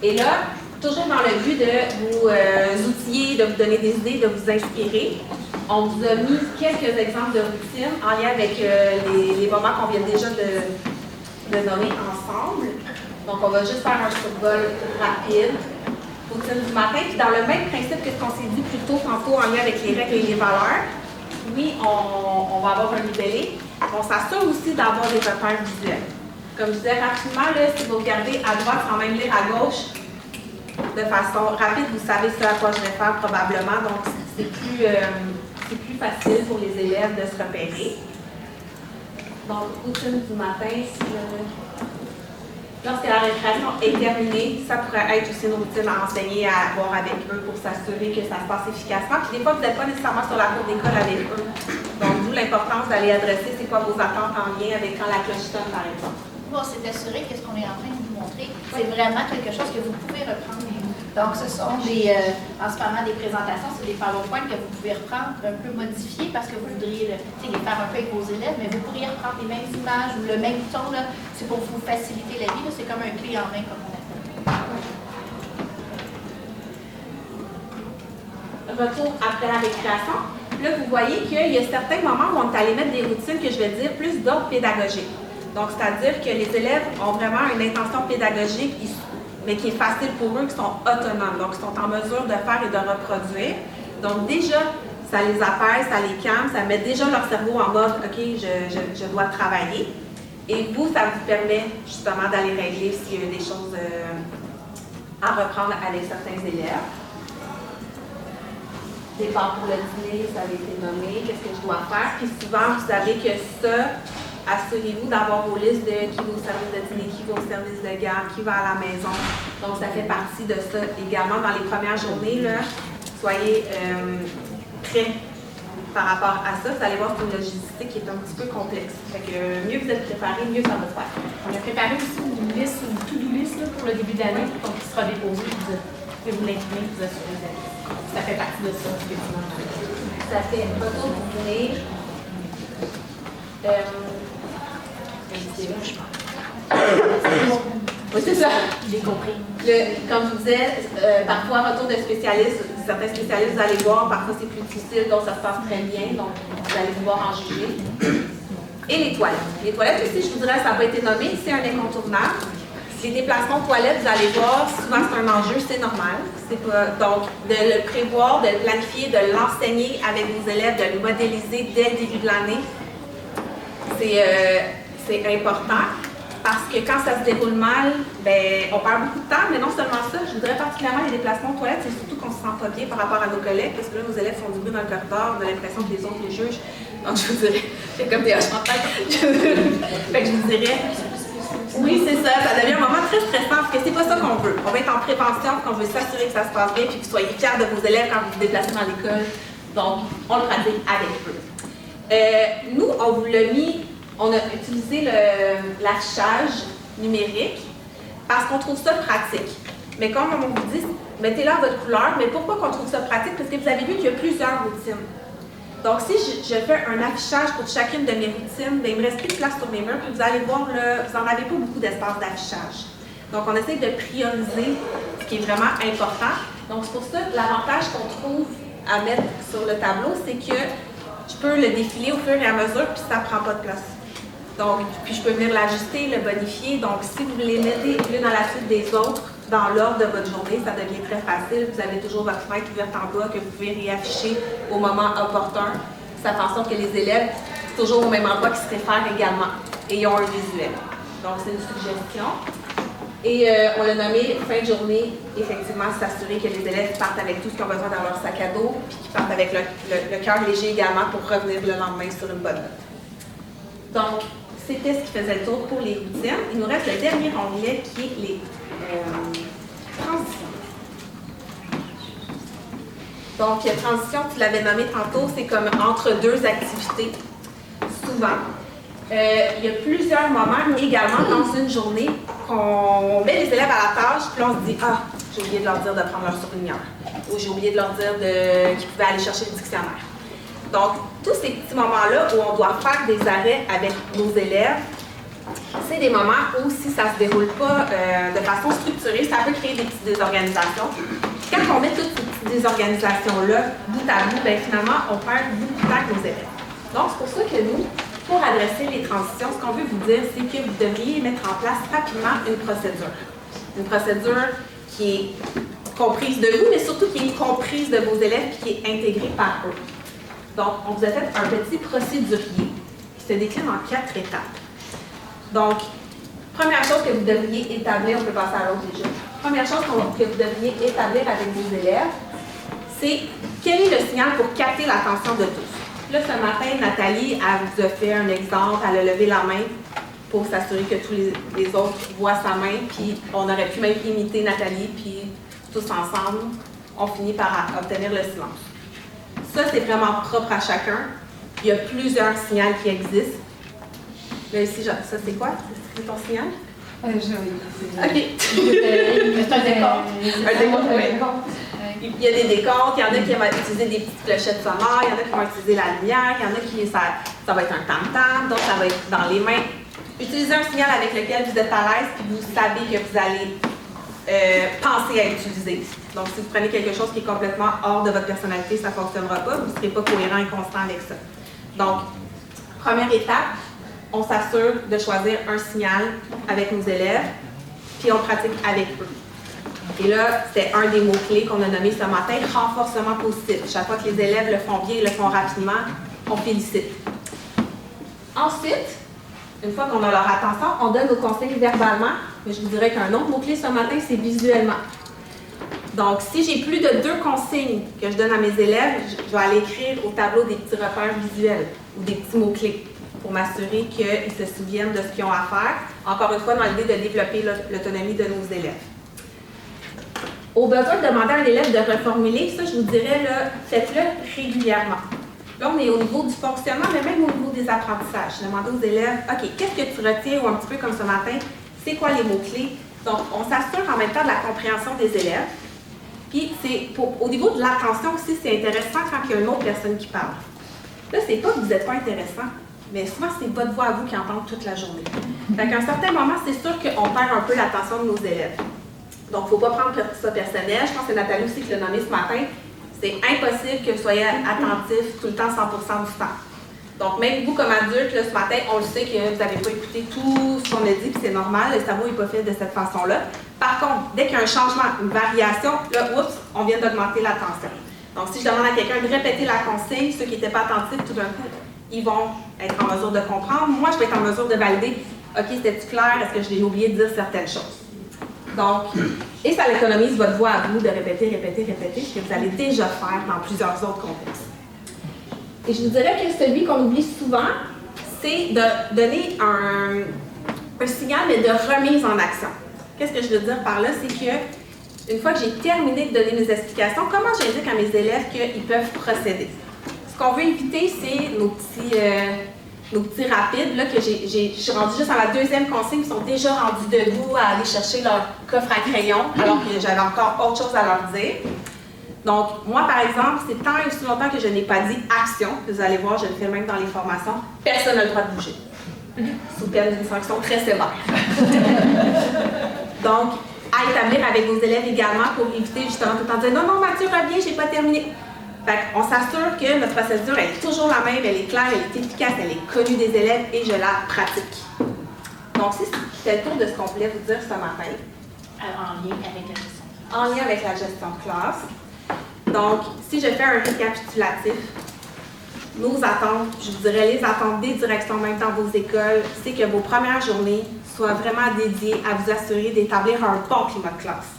Et là, toujours dans le but de vous outiller, de vous donner des idées, de vous inspirer, on vous a mis quelques exemples de routines en lien avec les moments qu'on vient déjà de nommer ensemble. Donc, on va juste faire un survol rapide. Routine du matin. Puis, dans le même principe que ce qu'on s'est dit plus tôt, tantôt, en lien avec les règles et les valeurs, oui, on va avoir un libellé. On s'assure aussi d'avoir des repères visuels. Comme je disais rapidement, là, si vous regardez à droite sans même lire à gauche, de façon rapide, vous savez ce à quoi je vais faire probablement. Donc, c'est plus facile pour les élèves de se repérer. Donc, routine du matin, Lorsque la récréation est terminée, ça pourrait être aussi une routine à enseigner, à voir avec eux pour s'assurer que ça se passe efficacement. Puis des fois, vous n'êtes pas nécessairement sur la cour d'école avec eux. Donc, d'où l'importance d'aller adresser c'est quoi vos attentes en lien avec quand la cloche sonne, par exemple. Bon, c'est d'assurer que ce qu'on est en train de vous montrer, c'est vraiment quelque chose que vous pouvez reprendre. Donc, ce sont en ce moment des présentations, c'est des PowerPoint que vous pouvez reprendre, un peu modifier parce que vous voudriez les faire un peu avec vos élèves, mais vous pourriez reprendre les mêmes images ou le même ton, c'est pour vous faciliter la vie, c'est comme un clé en main, comme on appelle. Retour après la récréation. Là, vous voyez qu'il y a certains moments où on est allé mettre des routines que je vais dire plus d'ordre pédagogique. Donc, c'est-à-dire que les élèves ont vraiment une intention pédagogique, mais qui est facile pour eux, qui sont autonomes, donc qui sont en mesure de faire et de reproduire. Donc, déjà, ça les apaise, ça les calme, ça met déjà leur cerveau en mode « OK, je dois travailler ». Et vous, ça vous permet justement d'aller régler s'il y a des choses à reprendre avec certains élèves. Départ pour le dîner, ça avait été nommé, qu'est-ce que je dois faire. Puis souvent, vous savez que ça, assurez-vous d'avoir vos listes de qui va au service de dîner, qui va au service de garde, qui va à la maison. Donc, ça fait partie de ça également. Dans les premières journées, là, soyez prêts par rapport à ça. Vous allez voir que c'est une logistique qui est un petit peu complexe. Fait que mieux vous êtes préparés, mieux ça va se faire. On a préparé aussi une liste, une to-do list là, pour le début d'année, donc qui sera déposée, vous pouvez vous l'imprimer, vous assurer d'aller. Ça fait partie de ça, effectivement. Ça fait un retour pour venir. Oui, c'est ça. J'ai compris. Comme je vous disais, parfois, retour de spécialistes, certains spécialistes, vous allez voir, parfois c'est plus difficile, donc ça se passe très bien, donc vous allez pouvoir en juger. Et les toilettes. Les toilettes aussi, je vous dirais, ça n'a pas été nommé, c'est un incontournable. Les déplacements de toilettes, vous allez voir, souvent c'est un enjeu, c'est normal. Donc, de le prévoir, de le planifier, de l'enseigner avec vos élèves, de le modéliser dès le début de l'année, c'est important. Parce que quand ça se déroule mal, ben, on perd beaucoup de temps, mais non seulement ça, je voudrais particulièrement les déplacements aux toilettes, c'est surtout qu'on se sent pas bien par rapport à nos collègues, parce que là, nos élèves font du bruit dans le corridor, on a l'impression que les autres les jugent. Donc, je vous dirais, c'est comme des hoches en tête. Fait que je vous dirais, oui, c'est ça, ça devient un moment très stressant, parce que c'est pas ça qu'on veut. On va être en prévention, qu'on veut s'assurer que ça se passe bien, puis que vous soyez fiers de vos élèves quand vous vous déplacez dans l'école. Donc, on le pratique avec eux. Nous, on vous l'a mis. On a utilisé l'affichage numérique parce qu'on trouve ça pratique. Mais comme on vous dit, mettez-le à votre couleur. Mais pourquoi qu'on trouve ça pratique? Parce que vous avez vu qu'il y a plusieurs routines. Donc, si je fais un affichage pour chacune de mes routines, bien, il me reste plus de place sur mes murs. Puis vous allez voir, là, vous n'en avez pas beaucoup d'espace d'affichage. Donc, on essaie de prioriser ce qui est vraiment important. Donc, c'est pour ça que l'avantage qu'on trouve à mettre sur le tableau, c'est que je peux le défiler au fur et à mesure, puis ça ne prend pas de place. Donc, puis je peux venir l'ajuster, le bonifier. Donc, si vous les mettez l'une dans la suite des autres, dans l'ordre de votre journée, ça devient très facile. Vous avez toujours votre fenêtre ouverte en bas que vous pouvez réafficher au moment opportun. Ça fait en sorte que les élèves, c'est toujours au même endroit qu'ils se réfèrent également. Et ils ont un visuel. Donc, c'est une suggestion. Et on l'a nommé fin de journée, effectivement, s'assurer que les élèves partent avec tout ce qu'ils ont besoin dans leur sac à dos, puis qu'ils partent avec le cœur léger également pour revenir le lendemain sur une bonne note. Donc, c'était ce qui faisait le tour pour les routines. Il nous reste le dernier onglet qui est les transitions. Donc, transition, tu l'avais nommé tantôt, c'est comme entre deux activités, souvent. Il y a plusieurs moments également dans une journée qu'on met les élèves à la tâche, puis on se dit « Ah, j'ai oublié de leur dire de prendre leur surligneur » ou « J'ai oublié de leur dire qu'ils pouvaient aller chercher le dictionnaire ». Donc, tous ces petits moments-là où on doit faire des arrêts avec nos élèves, c'est des moments où, si ça ne se déroule pas de façon structurée, ça peut créer des petites désorganisations. Quand on met toutes ces petites désorganisations-là bout à bout, bien, finalement, on perd beaucoup de temps avec nos élèves. Donc, c'est pour ça que nous, pour adresser les transitions, ce qu'on veut vous dire, c'est que vous devriez mettre en place rapidement une procédure. Une procédure qui est comprise de vous, mais surtout qui est comprise de vos élèves et qui est intégrée par eux. Donc, on vous a fait un petit procédurier qui se décline en 4 étapes. Donc, première chose que vous devriez établir, on peut passer à l'autre déjà. Première chose que vous devriez établir avec vos élèves, c'est quel est le signal pour capter l'attention de tous. Là, ce matin, Nathalie, elle vous a fait un exemple, elle a levé la main pour s'assurer que tous les autres voient sa main, puis on aurait pu même imiter Nathalie, puis tous ensemble, on finit par obtenir le silence. Ça, c'est vraiment propre à chacun. Il y a plusieurs signaux qui existent. Là, ici, ça, c'est quoi? C'est ton signal? OK. C'est un décompte. Un décompte, oui. Il y a des décomptes, il y en a qui vont utiliser des petites clochettes sonores, il y en a qui vont utiliser la lumière, il y en a qui, ça va être un tam-tam, d'autres, ça va être dans les mains. Utilisez un signal avec lequel vous êtes à l'aise, puis vous savez que vous allez penser à utiliser. Donc, si vous prenez quelque chose qui est complètement hors de votre personnalité, ça ne fonctionnera pas, vous ne serez pas cohérent et constant avec ça. Donc, première étape, on s'assure de choisir un signal avec nos élèves, puis on pratique avec eux. Et là, c'était un des mots-clés qu'on a nommé ce matin, renforcement positif. Chaque fois que les élèves le font bien et le font rapidement, on félicite. Ensuite, une fois qu'on a leur attention, on donne nos consignes verbalement, mais je vous dirais qu'un autre mot-clé ce matin, c'est visuellement. Donc, si j'ai plus de 2 consignes que je donne à mes élèves, je vais aller écrire au tableau des petits repères visuels ou des petits mots-clés pour m'assurer qu'ils se souviennent de ce qu'ils ont à faire. Encore une fois, dans l'idée de développer l'autonomie de nos élèves. Au besoin de demander à un élève de reformuler, ça, je vous dirais, faites-le régulièrement. Là, on est au niveau du fonctionnement, mais même au niveau des apprentissages. Demandez aux élèves, OK, qu'est-ce que tu retiens, ou un petit peu comme ce matin, c'est quoi les mots-clés? Donc, on s'assure en même temps de la compréhension des élèves. Puis, au niveau de l'attention aussi, c'est intéressant quand il y a une autre personne qui parle. Là, c'est pas que vous n'êtes pas intéressant, mais souvent, c'est votre voix à vous qui entendent toute la journée. Fait qu'à un certain moment, c'est sûr qu'on perd un peu l'attention de nos élèves. Donc, il ne faut pas prendre ça personnel. Je pense que c'est Nathalie aussi qui l'a nommé ce matin. C'est impossible que vous soyez attentif tout le temps, 100% du temps. Donc, même vous, comme adulte, là, ce matin, on le sait que vous n'avez pas écouté tout ce qu'on a dit, puis c'est normal, le cerveau n'est pas fait de cette façon-là. Par contre, dès qu'il y a un changement, une variation, là, oups, on vient d'augmenter l'attention. Donc, si je demande à quelqu'un de répéter la consigne, ceux qui n'étaient pas attentifs, tout d'un coup, ils vont être en mesure de comprendre. Moi, je vais être en mesure de valider, OK, c'était-tu clair? Est-ce que j'ai oublié de dire certaines choses? Donc, et ça économise votre voix à vous de répéter, ce que vous allez déjà faire dans plusieurs autres contextes. Et je vous dirais que celui qu'on oublie souvent, c'est de donner un signal, mais de remise en action. Qu'est-ce que je veux dire par là? C'est que, une fois que j'ai terminé de donner mes explications, comment j'indique à mes élèves qu'ils peuvent procéder? Ce qu'on veut éviter, c'est nos petits rapides, là, que je suis rendue juste à la 2e consigne, ils sont déjà rendus debout à aller chercher leur coffre à crayon, alors que j'avais encore autre chose à leur dire. Donc, moi, par exemple, c'est tant et aussi longtemps que je n'ai pas dit action, vous allez voir, je le fais même dans les formations, personne n'a le droit de bouger, sous peine d'une sanction très sévère. Donc, à établir avec vos élèves également pour éviter justement tout le temps de dire « Non, non, Mathieu, reviens, je n'ai pas terminé ». Fait qu'on s'assure que notre procédure elle est toujours la même, elle est claire, elle est efficace, elle est connue des élèves et je la pratique. Donc, c'était le tour de ce qu'on voulait vous dire ce matin. En lien avec la gestion de classe. En lien avec la gestion de classe. Donc, si je fais un récapitulatif, nos attentes, je vous dirais les attentes des directions, même dans vos écoles, c'est que vos premières journées soient vraiment dédiées à vous assurer d'établir un bon climat de classe.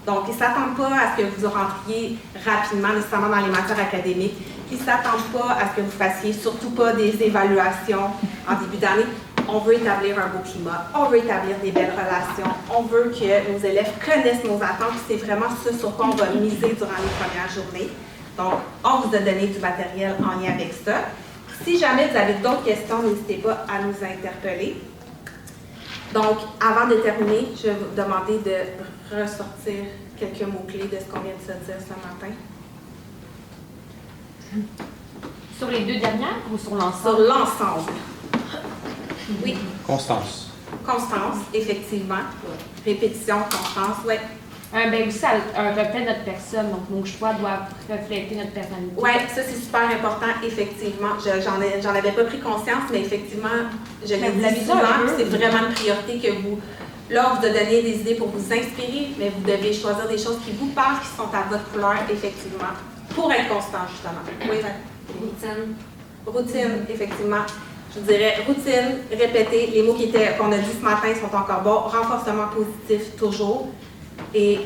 Donc, ils ne s'attendent pas à ce que vous rentriez rapidement, nécessairement dans les matières académiques. Ils ne s'attendent pas à ce que vous fassiez, surtout pas des évaluations en début d'année. On veut établir un beau climat, on veut établir des belles relations, on veut que nos élèves connaissent nos attentes. C'est vraiment ce sur quoi on va miser durant les premières journées. Donc, on vous a donné du matériel en lien avec ça. Si jamais vous avez d'autres questions, n'hésitez pas à nous interpeller. Donc, avant de terminer, je vais vous demander de ressortir quelques mots-clés de ce qu'on vient de se dire ce matin. Sur les 2 dernières ou sur l'ensemble? Sur l'ensemble. Oui. Constance. Constance, effectivement. Répétition, constance, oui. Ben aussi, un reflet de notre personne. Donc, nos choix doivent refléter notre personnalité. Oui, ça, c'est super important, effectivement. J'en avais pas pris conscience, mais effectivement, je l'ai dit souvent, c'est vraiment une priorité que vous... Là, on vous a donné des idées pour vous inspirer, mais vous devez choisir des choses qui vous parlent, qui sont à votre couleur, effectivement, pour être constant, justement. Oui, routine. Routine, effectivement. Je vous dirais routine, répéter. Les mots qu'on a dit ce matin sont encore bons. Renforcement positif, toujours. Et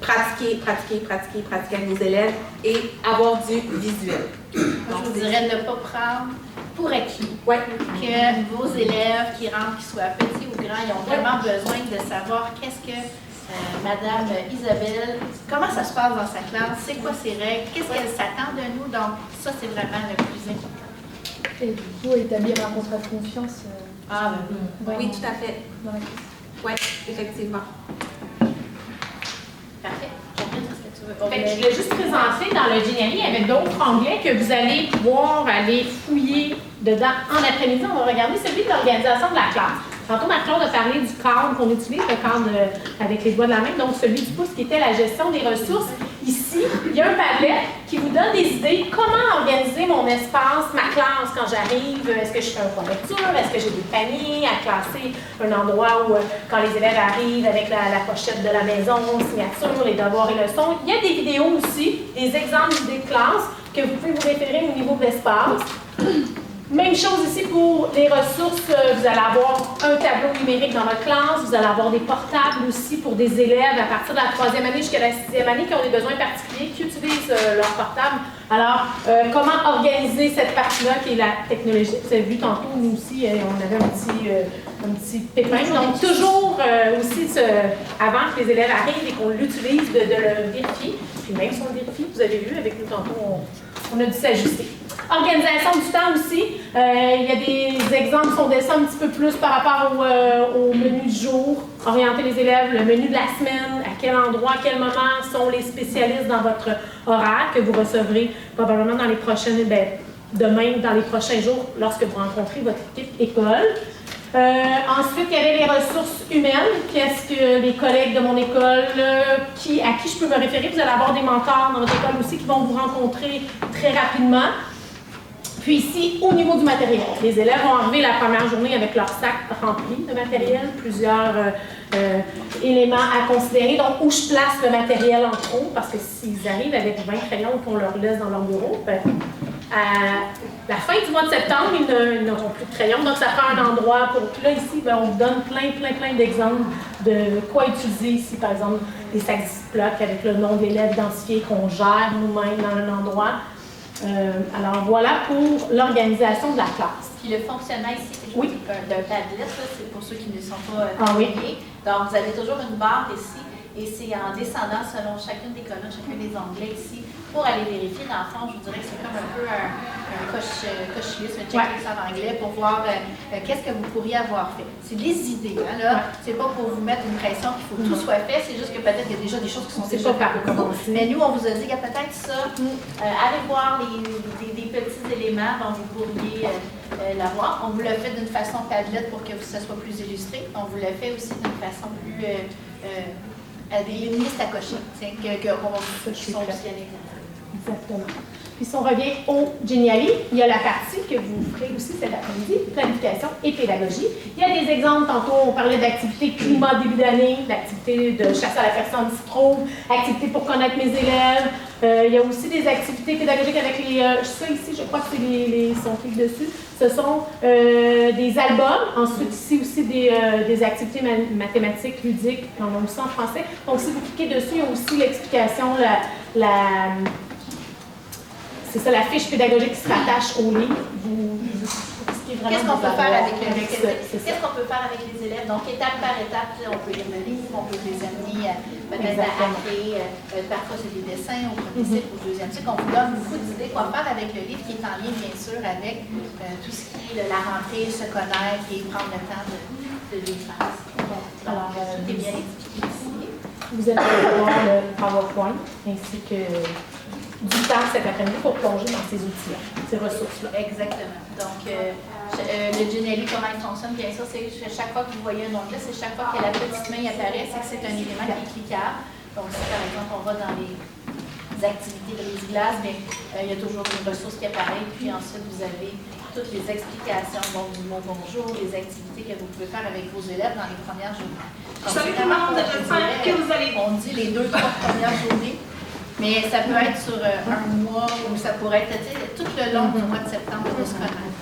pratiquer avec vos élèves et avoir du visuel. Donc, je vous dirais ne pas prendre pour acquis que vos élèves qui rentrent, qu'ils soient petits ou grands, ils ont vraiment besoin de savoir qu'est-ce que Madame Isabelle, comment ça se passe dans sa classe, c'est quoi ses règles, qu'est-ce qu'elle s'attend de nous, donc ça c'est vraiment le plus important. Et du coup, établir un contrat de confiance. Oui, tout à fait. Oui, effectivement. Parfait. Fait que je voulais juste présenter dans le Geniali, il y avait d'autres onglets que vous allez pouvoir aller fouiller dedans en après-midi. On va regarder celui de l'organisation de la classe. Tantôt, Marc-Claude a parlé du cadre qu'on utilise, le cadre avec les doigts de la main, donc celui du pouce qui était la gestion des ressources. Ici, il y a un Padlet qui vous donne des idées. Comment organiser mon espace, ma classe quand j'arrive? Est-ce que je fais un point de lecture? Est-ce que j'ai des paniers à classer? Un endroit où, quand les élèves arrivent avec la pochette de la maison, signature, les devoirs et leçons. Il y a des vidéos aussi, des exemples d'idées de classe que vous pouvez vous référer au niveau de l'espace. Même chose ici pour les ressources, vous allez avoir un tableau numérique dans votre classe, vous allez avoir des portables aussi pour des élèves à partir de la 3e année jusqu'à la 6e année qui ont des besoins particuliers, qui utilisent leur portable. Alors, comment organiser cette partie-là qui est la technologie? Vous avez vu tantôt, nous aussi, on avait un petit pépin. Donc, toujours aussi, avant que les élèves arrivent et qu'on l'utilise, de le vérifier. Puis même si on le vérifie, vous avez vu, avec nous tantôt, on a dû s'ajuster. Organisation du temps aussi. Il y a des exemples, si on descend un petit peu plus par rapport au menu du jour, orienter les élèves, le menu de la semaine, à quel endroit, à quel moment sont les spécialistes dans votre horaire que vous recevrez probablement dans les prochaines, demain, dans les prochains jours, lorsque vous rencontrez votre équipe école. Ensuite, il y avait les ressources humaines. Qu'est-ce que les collègues de mon école, à qui je peux me référer? Vous allez avoir des mentors dans votre école aussi qui vont vous rencontrer très rapidement. Puis ici, au niveau du matériel, les élèves vont arriver la première journée avec leur sac rempli de matériel, plusieurs éléments à considérer. Donc, où je place le matériel en trop, parce que s'ils arrivent avec 20 crayons qu'on leur laisse dans leur bureau, à la fin du mois de septembre, ils n'auront plus de crayons. Donc, ça prend un endroit pour... Puis là, ici, on vous donne plein d'exemples de quoi utiliser ici. Par exemple, des sacs Ziploc avec le nom d'élève identifié qu'on gère nous-mêmes dans un endroit. Alors, voilà pour l'organisation de la classe. Puis le fonctionnement ici, c'est d'un Padlet, c'est pour ceux qui ne sont pas familiers. Donc, vous avez toujours une barre ici, et c'est en descendant selon chacune des colonnes, chacun des onglets ici, pour aller vérifier. Dans le fond, je vous dirais que c'est comme un peu un coche-list, un checklist en anglais, pour voir qu'est-ce que vous pourriez avoir fait. C'est des idées, hein, là. C'est pas pour vous mettre une pression qu'il faut que tout soit fait, c'est juste que peut-être qu'il y a déjà des choses qui sont déjà faites pour vous. Mais nous, on vous a dit qu'il y a peut-être ça. Allez voir des petits éléments dont vous pourriez l'avoir. On vous l'a fait d'une façon Padlet pour que ça soit plus illustré. On vous l'a fait aussi d'une façon plus... des listes à cocher, qu'on va vous faire aussi à l'intérieur. Exactement. Puis si on revient au Geniali, il y a la partie que vous ferez aussi cet après-midi, planification et pédagogie. Il y a des exemples, tantôt on parlait d'activités climat début d'année, d'activités de chasse à la personne s'y trouve, activités pour connaître mes élèves. Il y a aussi des activités pédagogiques avec les... ça ici, je crois que c'est son clic dessus. Ce sont des albums. Ensuite, ici aussi des activités mathématiques, ludiques, on a aussi en français. Donc, si vous cliquez dessus, il y a aussi l'explication, c'est ça, la fiche pédagogique qui se rattache au livre. Qu'est-ce qu'on peut faire avec qu'est-ce qu'on peut faire avec les élèves? Donc, étape par étape, on peut lire le livre, on peut les amener peut-être à créer, parfois c'est des dessins au premier cycle, au deuxième cycle. On vous donne beaucoup d'idées quoi faire avec le livre qui est en lien, bien sûr, avec tout ce qui est la rentrée, se connaître et prendre le temps de les faire. Alors, tout est bien expliqué ici. Vous allez avoir le PowerPoint ainsi que du temps cet après-midi pour plonger dans ces outils-là, ces ressources-là. Exactement. Donc, le Geniali, comment il fonctionne, bien sûr, c'est chaque fois que vous voyez un onglet, c'est chaque fois que la petite main apparaît, c'est que c'est un élément qui est cliquable. Donc, si par exemple, on va dans les activités de brise-glace, il y a toujours une ressource qui apparaît, puis ensuite, vous avez toutes les explications, du mot bonjour, les activités que vous pouvez faire avec vos élèves dans les premières journées. Salut tout le monde, j'espère que vous allez... On dit les 2-3 premières journées. Mais ça peut être sur un mois ou ça pourrait être tout le long du mois de septembre de se connaître.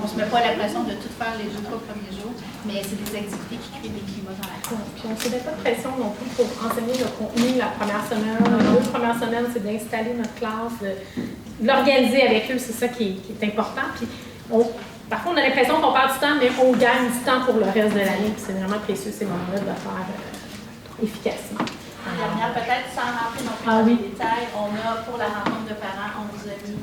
On ne se met pas la pression de tout faire les 2-3 premiers jours, mais c'est des activités qui créent des climats dans la classe. Puis on ne se met pas de pression non plus pour enseigner le contenu la première semaine. Les 2 premières semaines, c'est d'installer notre classe, de l'organiser avec eux, c'est ça qui est important. Puis parfois, on a l'impression qu'on perd du temps, mais on gagne du temps pour le reste de l'année. Puis c'est vraiment précieux ces moments-là de le faire efficacement. Dernière, peut-être sans rentrer non plus dans les détails, on a pour la rencontre de parents, on vous a mis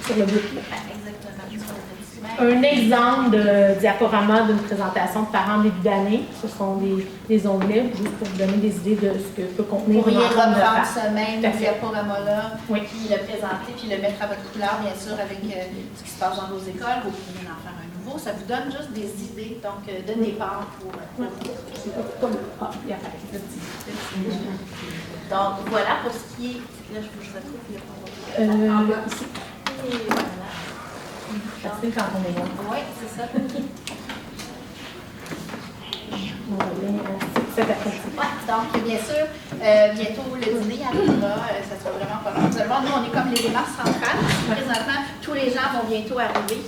sur le bout. Exactement, sur le petit mail. Un exemple de diaporama d'une présentation de parents début d'année. Ce sont des onglets, juste pour vous donner des idées de ce que peut contenir. Vous pourriez une rencontre de reprendre parents. ce même diaporama-là, oui. puis le présenter, puis le mettre à votre couleur, bien sûr, avec ce qui se passe dans vos écoles. Vous pouvez en faire un nouveau. Ça vous donne juste des idées, donc de départ pour vous. Donc, voilà pour ce qui est. Là, je retrouve le en bas ici. Et voilà. Facile quand on est là. Oui, c'est ça. Ouais, donc, bien sûr, bientôt le dîner arrivera. Ça sera vraiment pas long. Seulement, nous, on est comme les démarches centrales. Présentement, tous les gens vont bientôt arriver.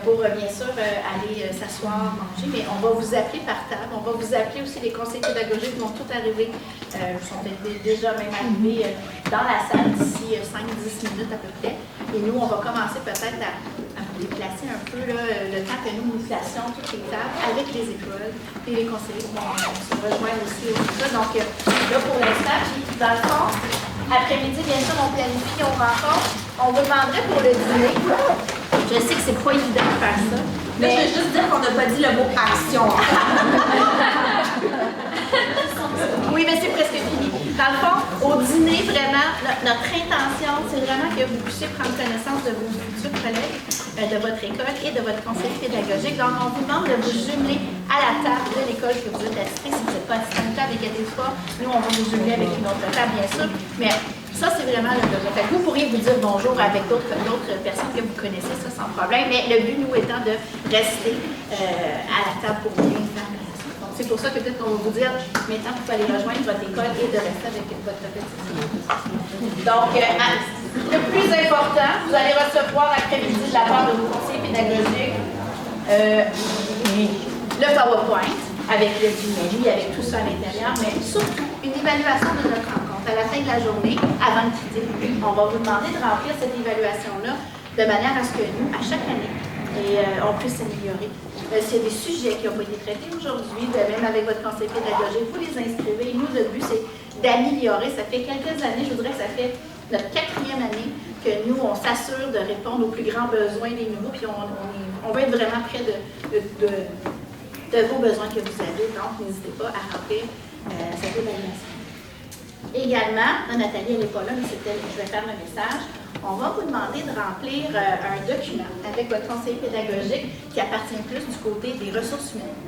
Pour bien sûr aller s'asseoir, manger, mais on va vous appeler par table. On va vous appeler aussi les conseillers pédagogiques qui vont tout arriver. Ils sont déjà même arrivés dans la salle d'ici 5-10 minutes à peu près. Et nous, on va commencer peut-être à vous déplacer un peu là, le temps que nous placions toutes les tables avec les écoles et les conseillers vont se rejoindre aussi au tout ça. Donc là, pour l'instant, puis dans le fond, après-midi, bien sûr, on planifie, on rencontre. On vous demanderait pour le dîner. Je sais que c'est pas évident de faire ça. Mais je veux juste dire qu'on n'a pas dit le mot action. Oui, mais c'est presque fini. Dans le fond, au dîner, vraiment, notre intention, c'est vraiment que vous puissiez prendre connaissance de vos futurs collègues, de votre école et de votre conseiller pédagogique. Donc, on vous demande de vous jumeler à la table de l'école que vous êtes assisté. Si vous n'êtes pas assisté à une table, inquiétez-vous pas. Nous, on va vous jumeler avec une autre table, bien sûr. Mais ça, c'est vraiment le besoin. Fait que vous pourriez vous dire bonjour avec d'autres personnes que vous connaissez, ça sans problème. Mais le but, nous, étant de rester à la table pour bien faire la leçon. Donc, c'est pour ça que peut-être qu'on va vous dire, maintenant, vous pouvez aller rejoindre votre école et de rester avec votre petite équipe. Donc, le plus important, vous allez recevoir l'après-midi de la part de vos conseillers pédagogiques le PowerPoint avec le numérique, avec tout ça à l'intérieur, mais surtout une évaluation de notre rencontre. À la fin de la journée, avant de quitter, on va vous demander de remplir cette évaluation-là de manière à ce que nous, à chaque année, on puisse s'améliorer. S'il y a des sujets qui n'ont pas été traités aujourd'hui, même avec votre conseil pédagogique, vous les inscrivez. Nous, le but, c'est d'améliorer. Ça fait quelques années, je voudrais que ça fait notre 4e année que nous, on s'assure de répondre aux plus grands besoins des nouveaux, puis on va être vraiment près de vos besoins que vous avez. Donc, n'hésitez pas à remplir cette évaluation. Également, Nathalie, elle n'est pas là, mais je vais faire le message. On va vous demander de remplir un document avec votre conseiller pédagogique qui appartient plus du côté des ressources humaines.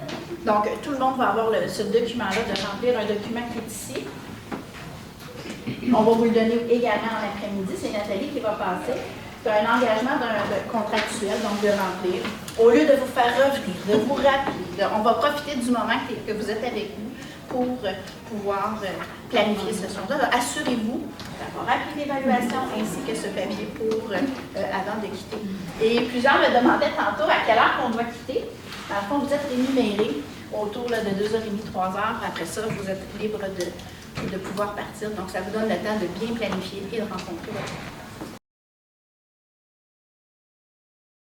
Donc, tout le monde va avoir ce document-là de remplir un document qui est ici. On va vous le donner également en après-midi. C'est Nathalie qui va passer. C'est un engagement contractuel, donc de remplir. Au lieu de vous faire revenir, de vous rappeler, on va profiter du moment que vous êtes avec nous pour pouvoir planifier ce soir-là. Assurez-vous d'avoir appris l'évaluation ainsi que ce papier pour avant de quitter. Et plusieurs me demandaient tantôt à quelle heure on doit quitter. Dans le fond, vous êtes rémunérés autour de 2h30, 3h. Après ça, vous êtes libre de pouvoir partir. Donc, ça vous donne le temps de bien planifier et de rencontrer votre